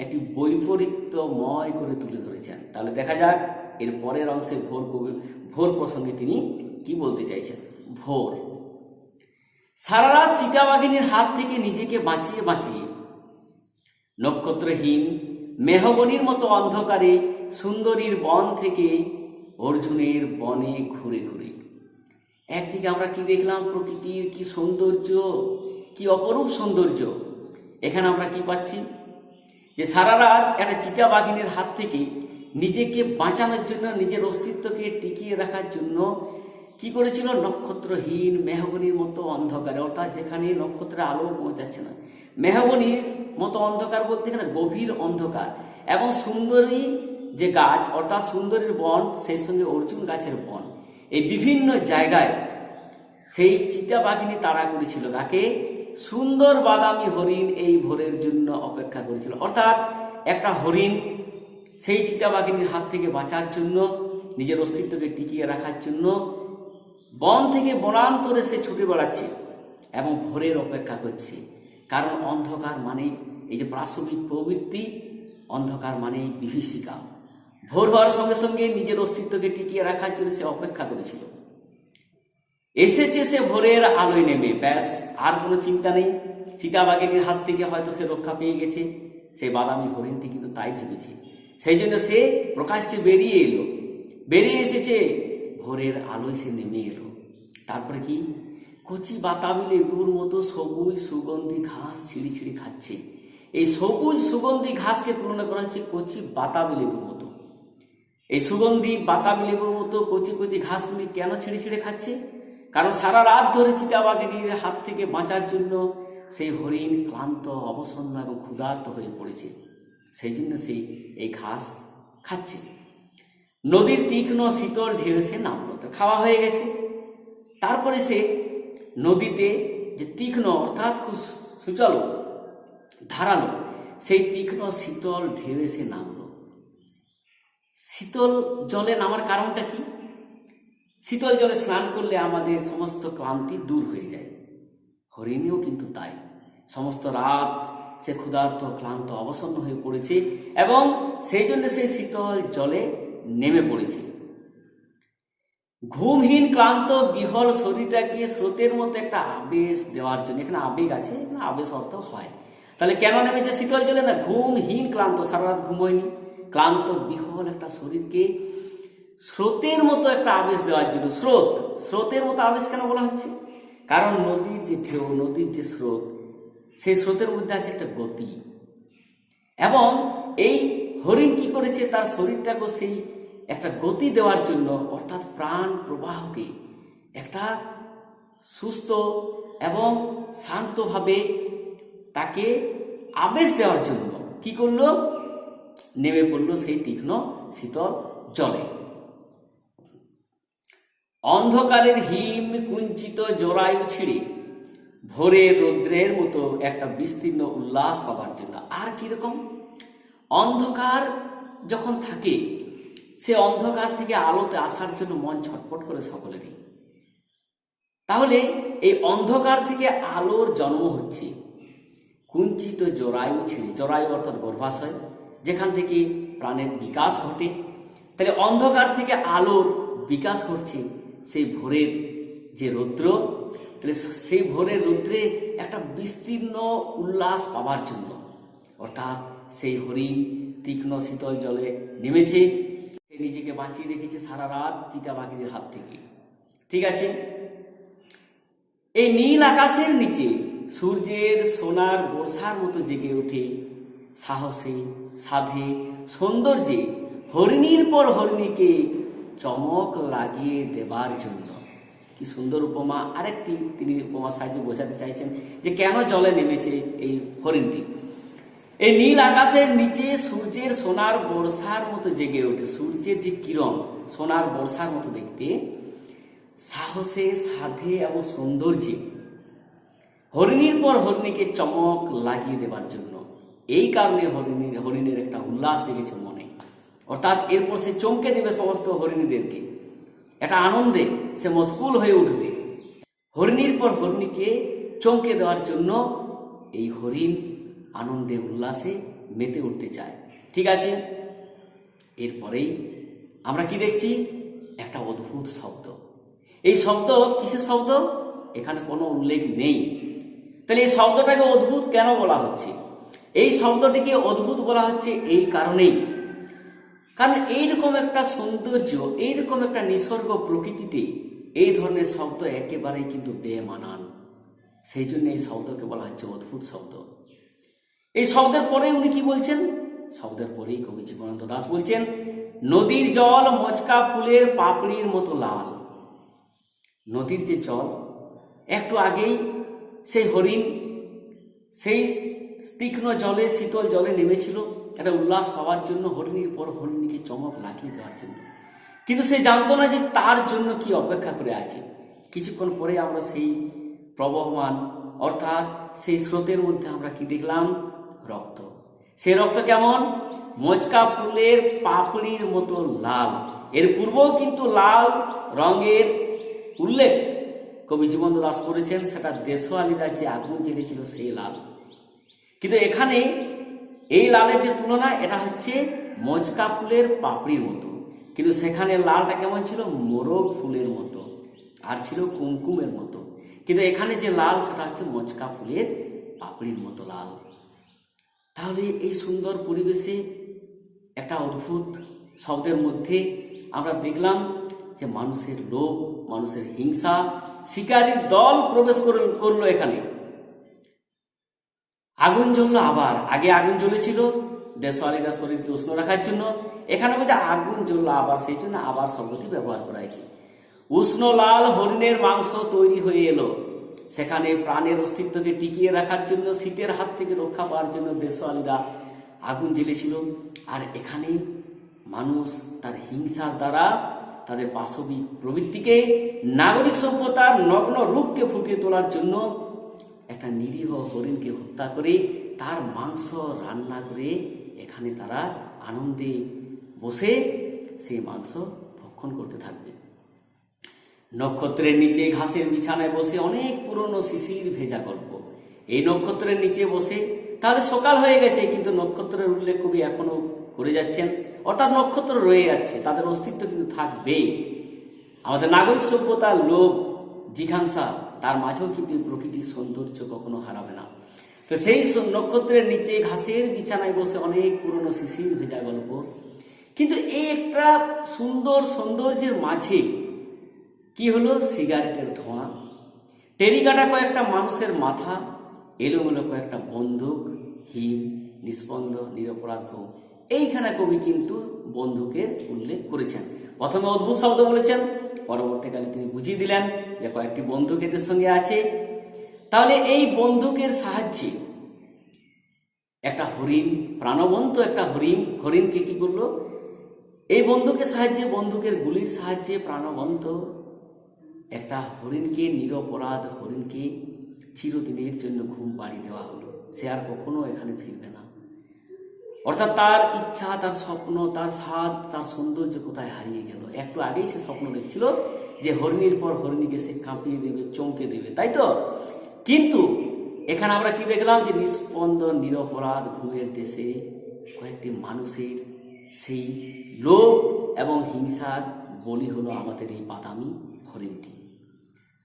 একটি বৈপরীত্যময় করে তুলে ধরেছেন। তাহলে দেখা যাক এর পরের অংশে ভোর প্রসঙ্গে তিনি কি বলতে চাইছেন। ভোর। সারা রাত চিতাবাঘিনীর হাত থেকে নিজেকে বাঁচিয়ে বাঁচিয়ে নক্ষত্রহীন মেহগনির মতো অন্ধকারে সুন্দরীর বন থেকে অর্জুনের বনে ঘুরে ঘুরে। একদিকে আমরা কি দেখলাম? প্রকৃতির কি সৌন্দর্য, কি অপরূপ সৌন্দর্য। এখানে আমরা কি পাচ্ছি? যে সারা রাত একটা চিতাবাঘিনীর হাত থেকে নিজেকে বাঁচানোর জন্য, নিজের অস্তিত্বকে টিকিয়ে রাখার জন্য কি করেছিল? নক্ষত্রহীন মেহগনির মতো অন্ধকারে, অর্থাৎ যেখানে নক্ষত্রের আলো পৌঁছাচ্ছে না, মেহগনির মতো অন্ধকার বলতে এখানে গভীর অন্ধকার, এবং সুন্দরী যে গাছ অর্থাৎ সুন্দরীর বন, সেই সঙ্গে অর্জুন গাছের বন, এই বিভিন্ন জায়গায় সেই চিতাবাঘিনী তাড়া করেছিল। তাকে সুন্দর বাদামি হরিণ এই ভোরের জন্য অপেক্ষা করেছিল। অর্থাৎ একটা হরিণ সেই চিতাবাঘিনীর হাত থেকে বাঁচার জন্য, নিজের অস্তিত্বকে টিকিয়ে রাখার জন্য বন থেকে বনান্তরে সে ছুটে বেড়াচ্ছে এবং ভোরের অপেক্ষা করছে। কারণ অন্ধকার মানে এই যে প্রাসঙ্গিক প্রবৃত্তি, অন্ধকার মানে বিভীষিকা। ভোর হওয়ার সঙ্গে সঙ্গে নিজের অস্তিত্বকে টিকিয়ে রাখার জন্য সে অপেক্ষা করেছিল। এসেছে সে ভোরের আলোয় নেমে, ব্যাস, আর কোনো চিন্তা নেই। চিতাবাঘিনীর হাত থেকে হয়তো সে রক্ষা পেয়ে গেছে, সেই বাদামি হরিণটি কিন্তু তাই ভেবেছে। সেই জন্য সে প্রকাশ্যে বেরিয়ে এলো, বেরিয়ে এসেছে, ভোরের আলোয় সে নেমে এলো। তারপরে কি? কচি বাতাবি লেবুর মতো সবুজ সুগন্ধি ঘাস ছিঁড়ি ছিঁড়ি খাচ্ছে। এই সবুজ সুগন্ধি ঘাসকে তুলনা করা হচ্ছে কচি বাতাবি লেবুর মতো। এই সুগন্ধি বাতাবি লেবুর মতো কচি কচি ঘাসগুলি কেন ছিঁড়ে ছিঁড়ে খাচ্ছে? কারণ সারা রাত ধরে চিতাবাঘিনীর হাত থেকে বাঁচার জন্য সেই হরিণ ক্লান্ত, অবসন্ন এবং ক্ষুধার্ত হয়ে পড়েছে। সেই জন্য সেই এই ঘাস খাচ্ছে। নদীর তীক্ষ্ণ শীতল ঢেউ সে নামলো, খাওয়া হয়ে গেছে। তারপরে সে নদীতে যে তীক্ষ্ণ অর্থাৎ খুব সুচল ধারালো সেই তীক্ষ্ণ শীতল ঢেউ সে নামলো। শীতল জলে নামার কারণটা কি? শীতল জলে স্নান করলে আমাদের সমস্ত ক্লান্তি দূর হয়ে যায়। হরিণেও কিন্তু তাই। সমস্ত রাত সে ক্ষুধার্ত, ক্লান্ত, অবসন্ন হয়ে পড়েছে এবং সেই জন্য সে শীতল জলে নেমে পড়েছে। ঘুমহীন ক্লান্ত বিহল শরীরটাকে স্রোতের মতো একটা আবেশ দেওয়ার জন্য, এখানে আবেগ আছে, এখানে আবেশ অর্থ হয়। তাহলে কেন নেমেছে শীতল জলে? না, ঘুমহীন ক্লান্ত, সারা রাত ঘুমোয়নি, ক্লান্ত বিহল একটা শরীরকে স্রোতের মতো একটা আবেশ দেওয়ার জন্য। স্রোতের মতো আবেশ কেন বলা হচ্ছে? কারণ নদীর যে ঢেউ, নদীর যে স্রোত, সেই স্রোতের মধ্যে আছে একটা গতি, এবং এই হরিণ কি করেছে, তার শরীরটাকে সেই একটা গতি দেওয়ার জন্য, অর্থাৎ প্রাণ প্রবাহকে একটা সুস্থ এবং শান্তভাবে তাকে আবেশ দেওয়ার জন্য কি করলো, নেমে পড়লো সেই তীক্ষ্ণ শীতল জলে। অন্ধকারের হিম কুঞ্চিত জরায়ু ছিঁড়ে ভোরের রৌদ্রের মতো একটা বিস্তীর্ণ উল্লাস পাবার জন্য। আর কিরকম, অন্ধকার যখন থাকে, সে অন্ধকার থেকে আলোতে আসার জন্য মন ছটফট করে সকলেরই। তাহলে এই অন্ধকার থেকে আলোর জন্ম হচ্ছে কুঞ্চিত জরায়ু ছিঁড়ে, জরায়ু অর্থাৎ গর্ভাশয়, যেখান থেকে প্রাণের বিকাশ ঘটে। তাহলে অন্ধকার থেকে আলোর বিকাশ ঘটছে সেই ভোরের যে রৌদ্র, তাহলে সেই ভোরের রৌদ্রে একটা বিস্তীর্ণ উল্লাস পাওয়ার জন্য, অর্থাৎ সেই হরিণ তীক্ষ্ণ শীতল জলে নেমেছে, সে নিজেকে বাঁচিয়ে রেখেছে সারা রাত চিতাবাঘিনীর হাত থেকে। ঠিক আছে, এই নীল আকাশের নিচে সূর্যের সোনার বর্ষার মতো জেগে ওঠে সাহসে, সাধে, সৌন্দর্যে হরিণীর পর হরিণীকে চমক লাগিয়ে দেবার জন্য। কি সুন্দর উপমা! আরেকটি তিনি উপমার সাহায্যে বোঝাতে চাইছেন যে কেন জলে নেমেছে এই হরিণটি। এই নীল আকাশের নিচে সূর্যের সোনার বর্ষার মতো জেগে ওঠে, সূর্যের যে কিরণ সোনার বর্ষার মতো দেখতে, সাহসে, সাধে এবং সৌন্দর্যে হরিণীর পর হরিণীকে চমক লাগিয়ে দেবার জন্য। এই কারণে হরিণের একটা উল্লাস জেগেছে মনে, অর্থাৎ এরপর সে চমকে দেবে সমস্ত হরিণীদেরকে, একটা আনন্দে সে মশগুল হয়ে উঠবে। হরিণীর পর হরিণীকে চমকে দেওয়ার জন্য এই হরিণ আনন্দে উল্লাসে মেতে উঠতে চায়। ঠিক আছে, এরপরেই আমরা কি দেখছি, একটা অদ্ভুত শব্দ। এই শব্দ কিসের শব্দ, এখানে কোনো উল্লেখ নেই। তাহলে এই শব্দটাকে অদ্ভুত কেন বলা হচ্ছে? এই শব্দটিকে অদ্ভুত বলা হচ্ছে এই কারণেই, কারণ এইরকম একটা সৌন্দর্য, এইরকম একটা নিসর্গ প্রকৃতিতে এই ধরনের শব্দ একেবারেই কিন্তু বেমানান। সেই জন্য এই শব্দকে বলা হচ্ছে অদ্ভুত শব্দ। এই শব্দের পরে উনি কি বলছেন, শব্দের পরেই কবি জীবনানন্দ দাশ বলছেন, নদীর জল মচকা ফুলের পাপড়ির মতো লাল। নদীর যে জল, একটু আগেই সেই হরিণ সেই তীক্ষ্ণ জলে, শীতল জলে নেমেছিল একটা উল্লাস পাওয়ার জন্য, হরিণীর পর হরিণীকে চমক লাগিয়ে দেওয়ার জন্য। কিন্তু সে জানতো না যে তার জন্য কি অপেক্ষা করে আছে। কিছুক্ষণ পরে আমরা সেই প্রবহমান, অর্থাৎ সেই স্রোতের মধ্যে আমরা কি দেখলাম, রক্ত। সেই রক্ত কেমন, মচকা ফুলের পাপড়ির মতো লাল। এর পূর্বেও কিন্তু লাল রঙের উল্লেখ কবি জীবনানন্দ দাশ করেছেন, সেটা দেশওয়ালিরা যে আগুন জ্বেলেছিল সেই লাল। কিন্তু এখানে এই লালের যে তুলনা, এটা হচ্ছে মচকা ফুলের পাপড়ির মতো, কিন্তু সেখানে লালটা কেমন ছিল, মোরগ ফুলের মতো, আর ছিল কুমকুমের মতো। কিন্তু এখানে যে লাল, সেটা হচ্ছে মচকা ফুলের পাপড়ির মতো লাল। তাহলে এই সুন্দর পরিবেশে একটা অদ্ভুত শব্দের মধ্যে আমরা দেখলাম যে মানুষের লোভ, মানুষের হিংসা, শিকারীর দল প্রবেশ করলো এখানে। আগুন জ্বললো আবার, আগে আগুন জ্বলেছিল দেশওয়ালিরা শরীরকে উষ্ণ রাখার জন্য, এখানে বলছে আগুন জ্বললো আবার, সেই জন্য আবার শব্দটি ব্যবহার করা হয়েছে। উষ্ণ লাল হরিণের মাংস তৈরি হয়ে এলো, সেখানে প্রাণের অস্তিত্বকে টিকিয়ে রাখার জন্য, শীতের হাত থেকে রক্ষা পাওয়ার জন্য দেশওয়ালিরা আগুন জ্বেলেছিল। আর এখানে মানুষ তার হিংসার দ্বারা তাদের পাশবিক প্রবৃত্তিকে, নাগরিক সভ্যতার নগ্ন রূপকে ফুটিয়ে তোলার জন্য একটা নিরীহ হরিণকে হত্যা করে তার মাংস রান্না করে এখানে তারা আনন্দে বসে সেই মাংস ভক্ষণ করতে থাকবে। নক্ষত্রের নিচে ঘাসের বিছানায় বসে, অনেক পুরনো শিশির ভেজা গল্প। এই নক্ষত্রের নিচে বসে, তাহলে সকাল হয়ে গেছে কিন্তু নক্ষত্রের উল্লেখ কবি এখনো করে যাচ্ছেন, অর্থাৎ নক্ষত্র রয়ে যাচ্ছে, তাদের অস্তিত্ব কিন্তু থাকবে। আমাদের নাগরিক সভ্যতার লোভ, জিঘাংসা, তার মাঝেও কিন্তু প্রকৃতির সৌন্দর্য কখনো হারাবে না। তো সেই নক্ষত্রের নিচে ঘাসের বিছানায় বসে, অনেক পুরনো শিশির ভেজা গল্প। কিন্তু এই একটা সুন্দর সৌন্দর্যের মাঝে কি হলো, সিগারেটের ধোঁয়া, টেরিকাটা কয়েকটা মানুষের মাথা, এলোমেলো কয়েকটা বন্দুক, হিম, নিস্পন্দ, নিরপরাধ ঘুম। এইখানে কবি কিন্তু বন্দুকের উল্লেখ করেছেন। প্রথমে অদ্ভুত শব্দ বলেছেন, পরবর্তীকালে তিনি বুঝিয়ে দিলেন যে কয়েকটি বন্দুক এদের সঙ্গে আছে। তাহলে এই বন্দুকের সাহায্যে একটা হরিণ, প্রাণবন্ত একটা হরিণকে কি করলো? এই বন্দুকের সাহায্যে, বন্দুকের গুলির সাহায্যে প্রাণবন্ত একটা হরিণকে, নিরপরাধ হরিণকে চিরদিনের জন্য ঘুম পাড়িয়ে দেওয়া হলো। সে আর কখনো এখানে ফিরবে না। অর্থাৎ তার ইচ্ছা, তার স্বপ্ন, তার স্বাদ, তার সৌন্দর্য কোথায় হারিয়ে গেল। একটু আগেই সে স্বপ্ন দেখছিল যে হরিণীর পর হরিণীকে সে কাঁপিয়ে দেবে, চমকে দেবে, তাই তো? কিন্তু এখানে আমরা কি দেখলাম? যে নিস্পন্দ নিরপরাধ ঘুমের দেশে কয়েকটি মানুষের সেই লোভ এবং হিংসার বলি হলো আমাদের এই বাদামি হরিণটি।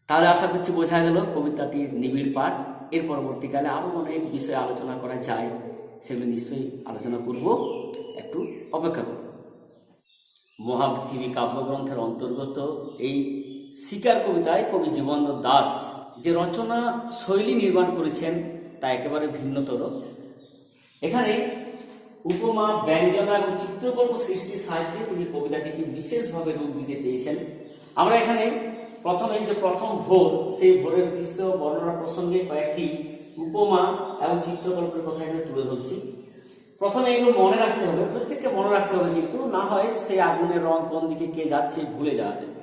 তাহলে আশা করছি বোঝা গেল কবিতাটির নিবিড় পাঠ। এর পরবর্তীকালে আরও অনেক বিষয়ে আলোচনা করা যায়, সেগুলো নিশ্চয়ই আলোচনা করব, একটু অপেক্ষা করব। মহাপৃথিবী কাব্যগ্রন্থের অন্তর্গত এই শিকার কবিতায় কবি জীবনানন্দ দাশ যে রচনা শৈলী নির্মাণ করেছেন তা একেবারে ভিন্নতর। এখানে উপমা, ব্যঞ্জনা এবং চিত্রকল্প সৃষ্টির সাহায্যে তিনি কবিতাটিকে বিশেষভাবে রূপ দিতে চেয়েছেন। আমরা এখানে প্রথমে যে প্রথম ভোর, সেই ভোরের দৃশ্য বর্ণনা প্রসঙ্গে কয়েকটি উপমা এবং চিত্রকল্পের কথা এখানে তুলে ধরছি। প্রথমে এগুলো মনে রাখতে হবে, প্রত্যেককে মনে রাখতে হবে, কিন্তু না হয় সেই আগুনের রং কোন দিকে কে যাচ্ছে ভুলে যাওয়া যায়।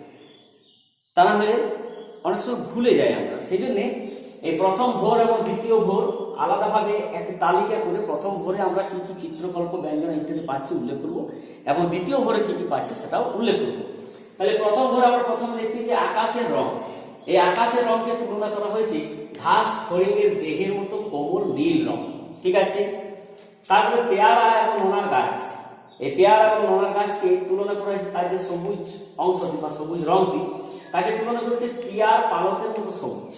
তা না হলে অনেক সময় ভুলে যাই আমরা। সেই জন্যে এই প্রথম ভোর এবং দ্বিতীয় ভোর আলাদাভাবে একটি তালিকা করে প্রথম ভোরে আমরা কি কি চিত্রকল্প, ব্যঞ্জনা ইত্যাদি পাচ্ছি উল্লেখ করব, এবং দ্বিতীয় ভোরে কি কি পাচ্ছি সেটাও উল্লেখ করব। তাহলে প্রথম ভোরে আমরা প্রথমে দেখছি যে আকাশের রং। এই আকাশের রংকে তুলনা করা হয়েছে ঘাস ফড়িংয়ের দেহের মতো কোমল নীল রং, ঠিক আছে? তারপরে পেয়ারা এবং নোনার গাছ, এই পেয়ারা এবং নোনার গাছকে তুলনা করা হয়েছে তার যে সবুজ অংশটি বা সবুজ রংটি, তাকে তুলনা করেছে টিয়ার পালকের মতো সবুজ।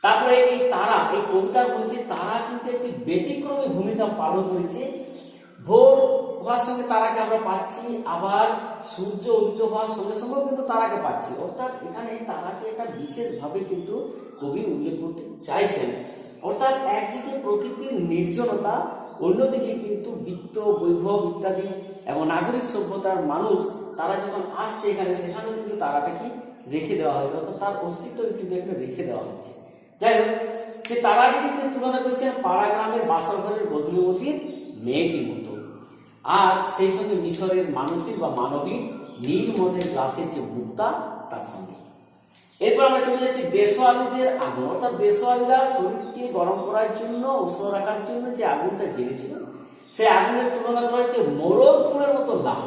তারপরে এই তারা, এই কবিতার মধ্যে তারা কিন্তু একটি ব্যতিক্রমী ভূমিকা পালন করেছে। ভোর হওয়ার সঙ্গে তারাকে আমরা পাচ্ছি, আবার সূর্য উদিত হওয়ার সঙ্গে সঙ্গেও কিন্তু তারাকে পাচ্ছি। অর্থাৎ এখানে তারাকে একটা বিশেষভাবে কিন্তু কবি উল্লেখ করতে চাইছেন। অর্থাৎ একদিকে প্রকৃতির নির্জনতা, অন্যদিকে কিন্তু বিত্ত, বৈভব ইত্যাদি এবং নাগরিক সভ্যতার মানুষ তারা যখন আসছে এখানে, সেখানেও কিন্তু তারাটাকে রেখে দেওয়া হয়েছে, অর্থাৎ তার অস্তিত্ব কিন্তু এখানে রেখে দেওয়া হচ্ছে। যাই হোক, সে তারাটিকে কিন্তু তুলনা করছেন পাড়া গ্রামের বাসরঘরের বধূমতির মেয়েটির মতো। আর সেই সঙ্গে মিশরের মানুষের বা মানবীর নীল মদের গ্লাসের যে মুক্তা, তার সঙ্গে। এরপর আমরা চলে যাচ্ছি দেশওয়ালিদের আগুন। অর্থাৎ দেশওয়ালিরা শরীরকে গরম করার জন্য, উষ্ণ রাখার জন্য যে আগুনটা জ্বেলেছিল, সেই আগুনের তুলনা করা হচ্ছে মোরগ ফুলের মতো লাল।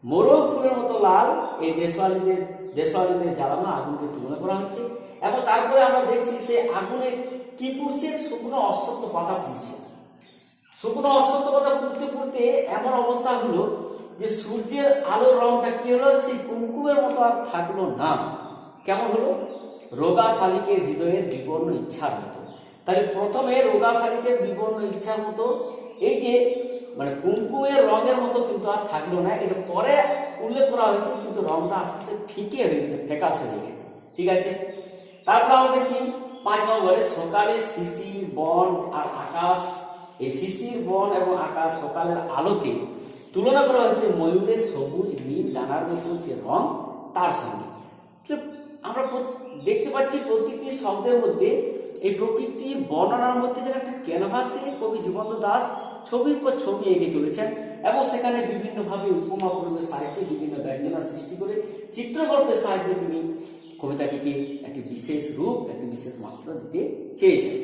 মোরগ ফুলের মতো লাল এই দেশওয়ালিদের জ্বালানো আগুনকে তুলনা করা হচ্ছে। এবং তারপরে আমরা দেখছি সে আগুনে কি পুড়ছে? শুকনো অশ্বত্থ পাতা পুড়ছে। শুকনো অশ্বত্থ পাতা পুড়তে পুড়তে এমন অবস্থা হলো যে সূর্যের আলোর রংটা কি হলো? সেই কুমকুমের মতো আর থাকলো না। কেমন হলো? রোগা শালিকের হৃদয়ের বিবর্ণ ইচ্ছার মতো। তাহলে প্রথমে রোগা শালিকের বিবর্ণ ইচ্ছার মতো, এই যে মানে কুমকুমের রঙের মতো কিন্তু আর থাকলো না। এটা পরে উল্লেখ করা হয়েছে, কিন্তু রংটা আস্তে আস্তে ফিকে হয়ে গেছে, ফ্যাকাশে হয়ে গেছে, ঠিক আছে? তারপর আমরা দেখছি 5 নম্বরে সকালে শিশির, বন আর আকাশ। এই শিশির, বন এবং আকাশ সকালের আলোতে তুলনা করা হচ্ছে ময়ূরের সবুজ নীল ডানার মতো যে রং, তার সঙ্গে। আমরা দেখতে পাচ্ছি প্রতিটি শব্দের মধ্যে এই প্রকৃতির বর্ণনার মধ্যে যেন একটা ক্যানভাসে কবি জীবনানন্দ দাশ ছবির পর ছবি এঁকে চলেছেন, এবং সেখানে বিভিন্নভাবে উপমা প্রয়োগের সাহায্যে, বিভিন্ন ব্যঞ্জনা সৃষ্টি করে চিত্রকল্পের সাহায্যে তিনি কবিতাটিকে একটি বিশেষ রূপ, একটি বিশেষ মাত্রা দিতে চেয়েছেন।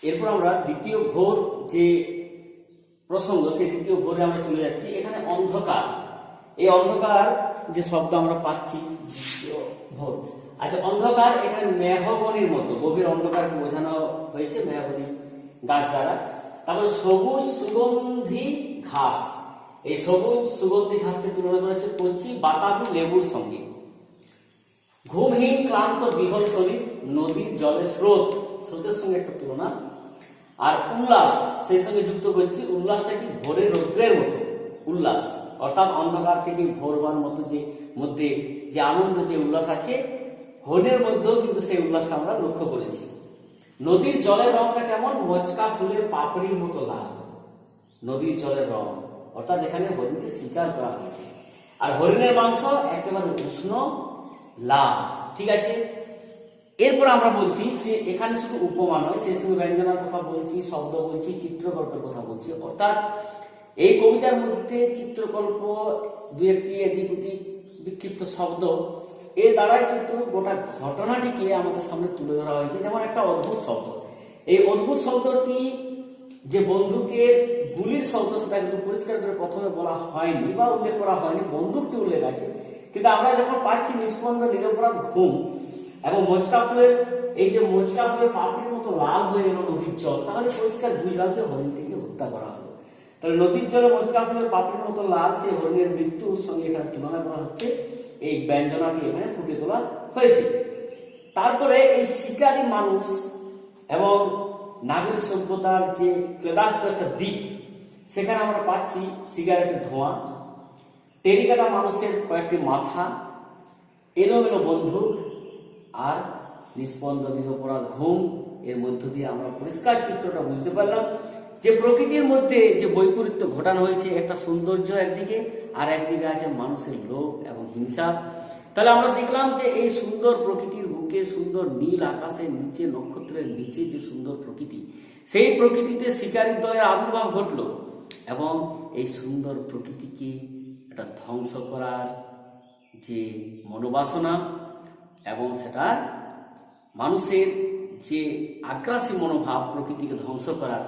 এরপর আমরা দ্বিতীয় ভোর যে প্রসঙ্গ, সেই দ্বিতীয় ভোরে আমরা চলে যাচ্ছি। এখানে অন্ধকার, এই অন্ধকার যে শব্দ আমরা পাচ্ছি দ্বিতীয় ভোর। আচ্ছা, অন্ধকার এখানে মেহগনির মতো, গভীর অন্ধকারকে বোঝানো হয়েছে মেহগনি গাছ দ্বারা। তারপর সবুজ সুগন্ধি ঘাস, এই সবুজ সুগন্ধি ঘাসকে তুলনা করা হচ্ছে কচি বাতাবি লেবুর সঙ্গে। ঘুমহীন ক্লান্ত বিহল শরীর, নদীর জলের স্রোতের সঙ্গে একটা তুলনা। আর উল্লাস, সেই সঙ্গে যুক্ত করছি উল্লাসটা কি? ভোরের রৌদ্রের মতো উল্লাস। অর্থাৎ অন্ধকার থেকে ভোর হওয়ার মতো যে মধ্যে যে আনন্দ, যে উল্লাস আছে, হরিণের মধ্যেও কিন্তু সেই উল্লাসটা আমরা লক্ষ্য করেছি। নদীর জলের রংটা কেমন? মচকা ফুলের পাপড়ির মতো লাল। নদীর জলের রং, অর্থাৎ এখানে হরিণকে শিকার করা হয়েছে। আর হরিণের মাংস একেবারে উষ্ণ লাল। ঠিক আছে, এরপর আমরা বলছি যে এখানে শুধু উপমা নয়, সেই সঙ্গে ব্যঞ্জনার কথা বলছি, শব্দ বলছি, চিত্রকল্পের কথা বলছি। অর্থাৎ এই কবিতার মধ্যে চিত্রকল্প, দু একটি এদিক ওদিক বিক্ষিপ্ত শব্দ, এর দ্বারাই কিন্তু গোটা ঘটনাটিকে আমাদের সামনে তুলে ধরা হয়েছে। যেমন একটা অদ্ভুত শব্দ, এই অদ্ভুত শব্দটি যে বন্দুকের গুলির শব্দ, সেটা কিন্তু পরিষ্কার করে প্রথমে বলা হয়নি বা উল্লেখ করা হয়নি, বন্দুকটি উল্লেখ আছে। কিন্তু আমরা যখন পাচ্ছি নিষ্পন্দ নিরপরাধ ঘুম এবং মচকা ফুলের, এই যে মচকা ফুলের পাপড়ির মতো লাল হয়ে এলো নদীর জল, তাহলে পরিষ্কার বুঝলাম যে হরিণটিকে হত্যা করা হলো। তাহলে নদীর জলে মচকা ফুলের পাপড়ির মতো লাল সেই হরিণের মৃত্যুর সঙ্গে এখানে তুলনা করা হচ্ছে, এই ব্যঞ্জনাটি এখানে ফুটে তোলা হয়েছে। তারপরে এই শিকারী মানুষ এবং নাগরিক সভ্যতার যে ক্লেদার্থ একটা দিক, সেখানে আমরা পাচ্ছি সিগারেটের ধোঁয়া, টেরিকাটা মানুষের কয়েকটি মাথা, এলোমেলো বন্দুক আর নিষ্পন্দ নিরপরাধ ঘুম। এর মধ্য দিয়ে আমরা পরিষ্কার চিত্রটা বুঝতে পারলাম যে প্রকৃতির মধ্যে যে বৈপরীত্য ঘটানো হয়েছে, একটা সৌন্দর্য একদিকে, আর একদিকে আছে মানুষের লোভ এবং হিংসা। তাহলে আমরা দেখলাম যে এই সুন্দর প্রকৃতির বুকে, সুন্দর নীল আকাশের নিচে, নক্ষত্রের নিচে যে সুন্দর প্রকৃতি, সেই প্রকৃতিতে শিকারী দলের আবির্ভাব ঘটলো এবং এই সুন্দর প্রকৃতিকে একটা ধ্বংস করার যে মনোবাসনা এবং সেটা মানুষের যে আগ্রাসী মনোভাব প্রকৃতিকে ধ্বংস করার,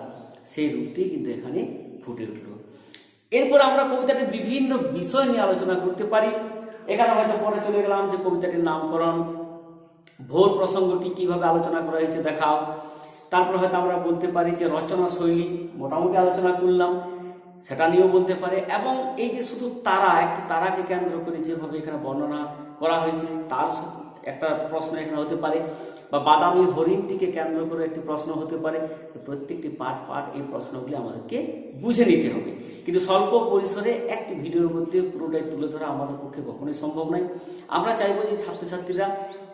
সেই রূপটি কিন্তু এখানে ফুটে উঠল। এরপর আমরা কবিতাটির বিভিন্ন বিষয় নিয়ে আলোচনা করতে পারি। এখানে হয়তো পরে চলে গেলাম যে কবিতাটির নামকরণ, ভোর প্রসঙ্গটি কিভাবে আলোচনা করা হয়েছে দেখাও। তারপর হয়তো আমরা বলতে পারি যে রচনা শৈলী মোটামুটি আলোচনা করলাম, সেটা নিয়েও বলতে পারে। এবং এই যে শুধু তারা, একটি তারাকে কেন্দ্র করে যেভাবে এখানে বর্ণনা করা হয়েছে, তার একটা প্রশ্ন এখানে হতে পারে, বা বাদামি হরিণটিকে কেন্দ্র করে একটি প্রশ্ন হতে পারে। প্রত্যেকটি পার্ট পার্ট এই প্রশ্নগুলি আমাদেরকে বুঝে নিতে হবে। কিন্তু স্বল্প পরিসরে একটি ভিডিওর মধ্যে পুরোটাই তুলে ধরা আমাদের পক্ষে কখনোই সম্ভব নয়। আমরা চাইবো যে ছাত্রছাত্রীরা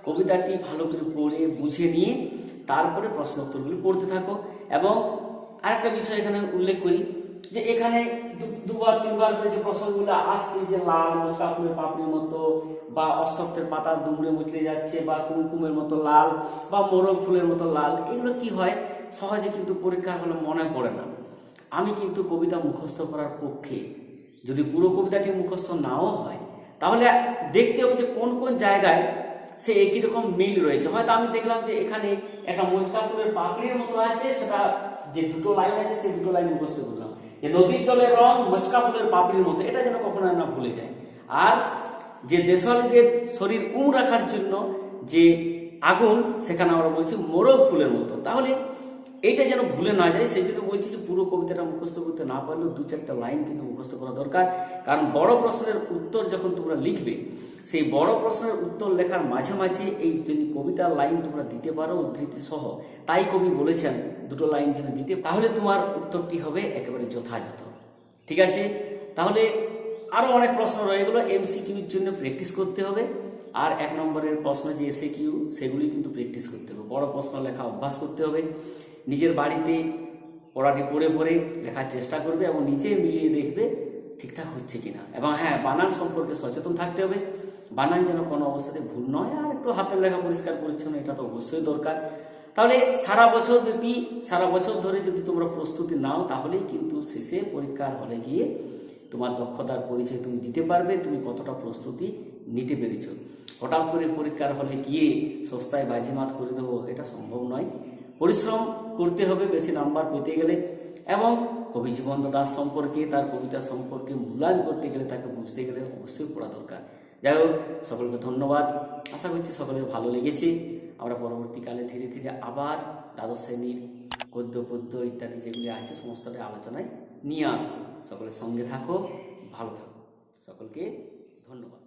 কবিতাটি ভালো করে পড়ে বুঝে নিয়ে তারপরে প্রশ্ন উত্তরগুলি পড়তে থাকো। এবং আরেকটা বিষয় এখানে উল্লেখ করি যে এখানে দুবার তিনবার করে যে প্রসঙ্গগুলো আসছে, যে লাল মচকা ফুলের পাপড়ির মতো, বা অশ্বত্থের পাতা দুমড়ে মুচড়ে যাচ্ছে, বা কুমকুমের মতো লাল, বা মোরগ ফুলের মতো লাল, এগুলো কি হয় সহজে কিন্তু পরীক্ষার হলে মনে পড়ে না। আমি কিন্তু কবিতা মুখস্থ করার পক্ষে, যদি পুরো কবিতাটি মুখস্থ নাও হয়, তাহলে দেখতে হবে যে কোন কোন জায়গায় সে একই রকম মিল রয়েছে। হয়তো আমি দেখলাম যে এখানে একটা মচকা ফুলের পাপড়ির মতো আছে, সেটা যে দুটো লাইন আছে সেই দুটো লাইন মুখস্থ করলাম, যে নদীর জলের রং মচকা ফুলের পাপড়ির মতো, এটা যেন কখনো না ভুলে যায়। আর যে দেশওয়ালীদের শরীর রাখার জন্য যে আগুন, সেখানে আমরা বলছি মোরগ ফুলের মতো। তাহলে এইটা যেন ভুলে না যায়, সেই জন্য বলছি যে পুরো কবিতাটা মুখস্থ করতে না পারলেও দু চারটা লাইন কিন্তু মুখস্থ করা দরকার। কারণ বড় প্রশ্নের উত্তর যখন তোমরা লিখবে, সেই বড় প্রশ্নের উত্তর লেখার মাঝে মাঝে এই যদি কবিতার লাইন তোমরা দিতে পারো উদ্ধৃতি সহ, তাই কবি বলেছেন দুটো লাইন যদি দিতে, তাহলে তোমার উত্তরটি হবে একেবারে যথাযথ। ঠিক আছে, তাহলে আরো অনেক প্রশ্ন রয়ে গেলো, এমসিকিউর জন্য প্র্যাকটিস করতে হবে। আর 1 নম্বরের প্রশ্ন যে এসএকিউ, সেগুলি কিন্তু প্র্যাকটিস করতে হবে। বড় প্রশ্ন লেখা অভ্যাস করতে হবে। নিজের বাড়িতে পড়াটি পড়ে পড়ে লেখার চেষ্টা করবে এবং নিজে মিলিয়ে দেখবে ঠিকঠাক হচ্ছে কিনা। এবং হ্যাঁ, বানান সম্পর্কে সচেতন থাকতে হবে, বানান যেন কোনো অবস্থাতে ভুল নয়। আর একটু হাতের লেখা পরিষ্কার পরিচ্ছন্ন, এটা তো অবশ্যই দরকার। তাহলে সারা বছর ব্যাপী, সারা বছর ধরে যদি তোমরা প্রস্তুতি নাও, তাহলেই কিন্তু শেষে পরীক্ষার হলে গিয়ে তোমার দক্ষতার পরিচয় তুমি দিতে পারবে, তুমি কতটা প্রস্তুতি নিতে পেরেছো। হঠাৎ করে পরীক্ষার হলে গিয়ে সস্তায় বাজিমাত করে দেবো, এটা সম্ভব নয়। পরিশ্রম করতে হবে বেশি নাম্বার পেতে গেলে, এবং কবি জীবন্ত দাস সম্পর্কে, তার কবিতা সম্পর্কে মূল্যায়ন করতে গেলে, তাকে বুঝতে গেলে অবশ্যই পড়া দরকার। যাই হোক, সকলকে ধন্যবাদ। আশা করছি সকলের ভালো লেগেছে। আমরা পরবর্তীকালে ধীরে ধীরে আবার দ্বাদশ শ্রেণীর গদ্য পদ্য ইত্যাদি যেগুলি আছে সমস্তটা আলোচনায় নিয়ে আসবো। সকলের সঙ্গে থাকো, ভালো থাকো। সকলকে ধন্যবাদ।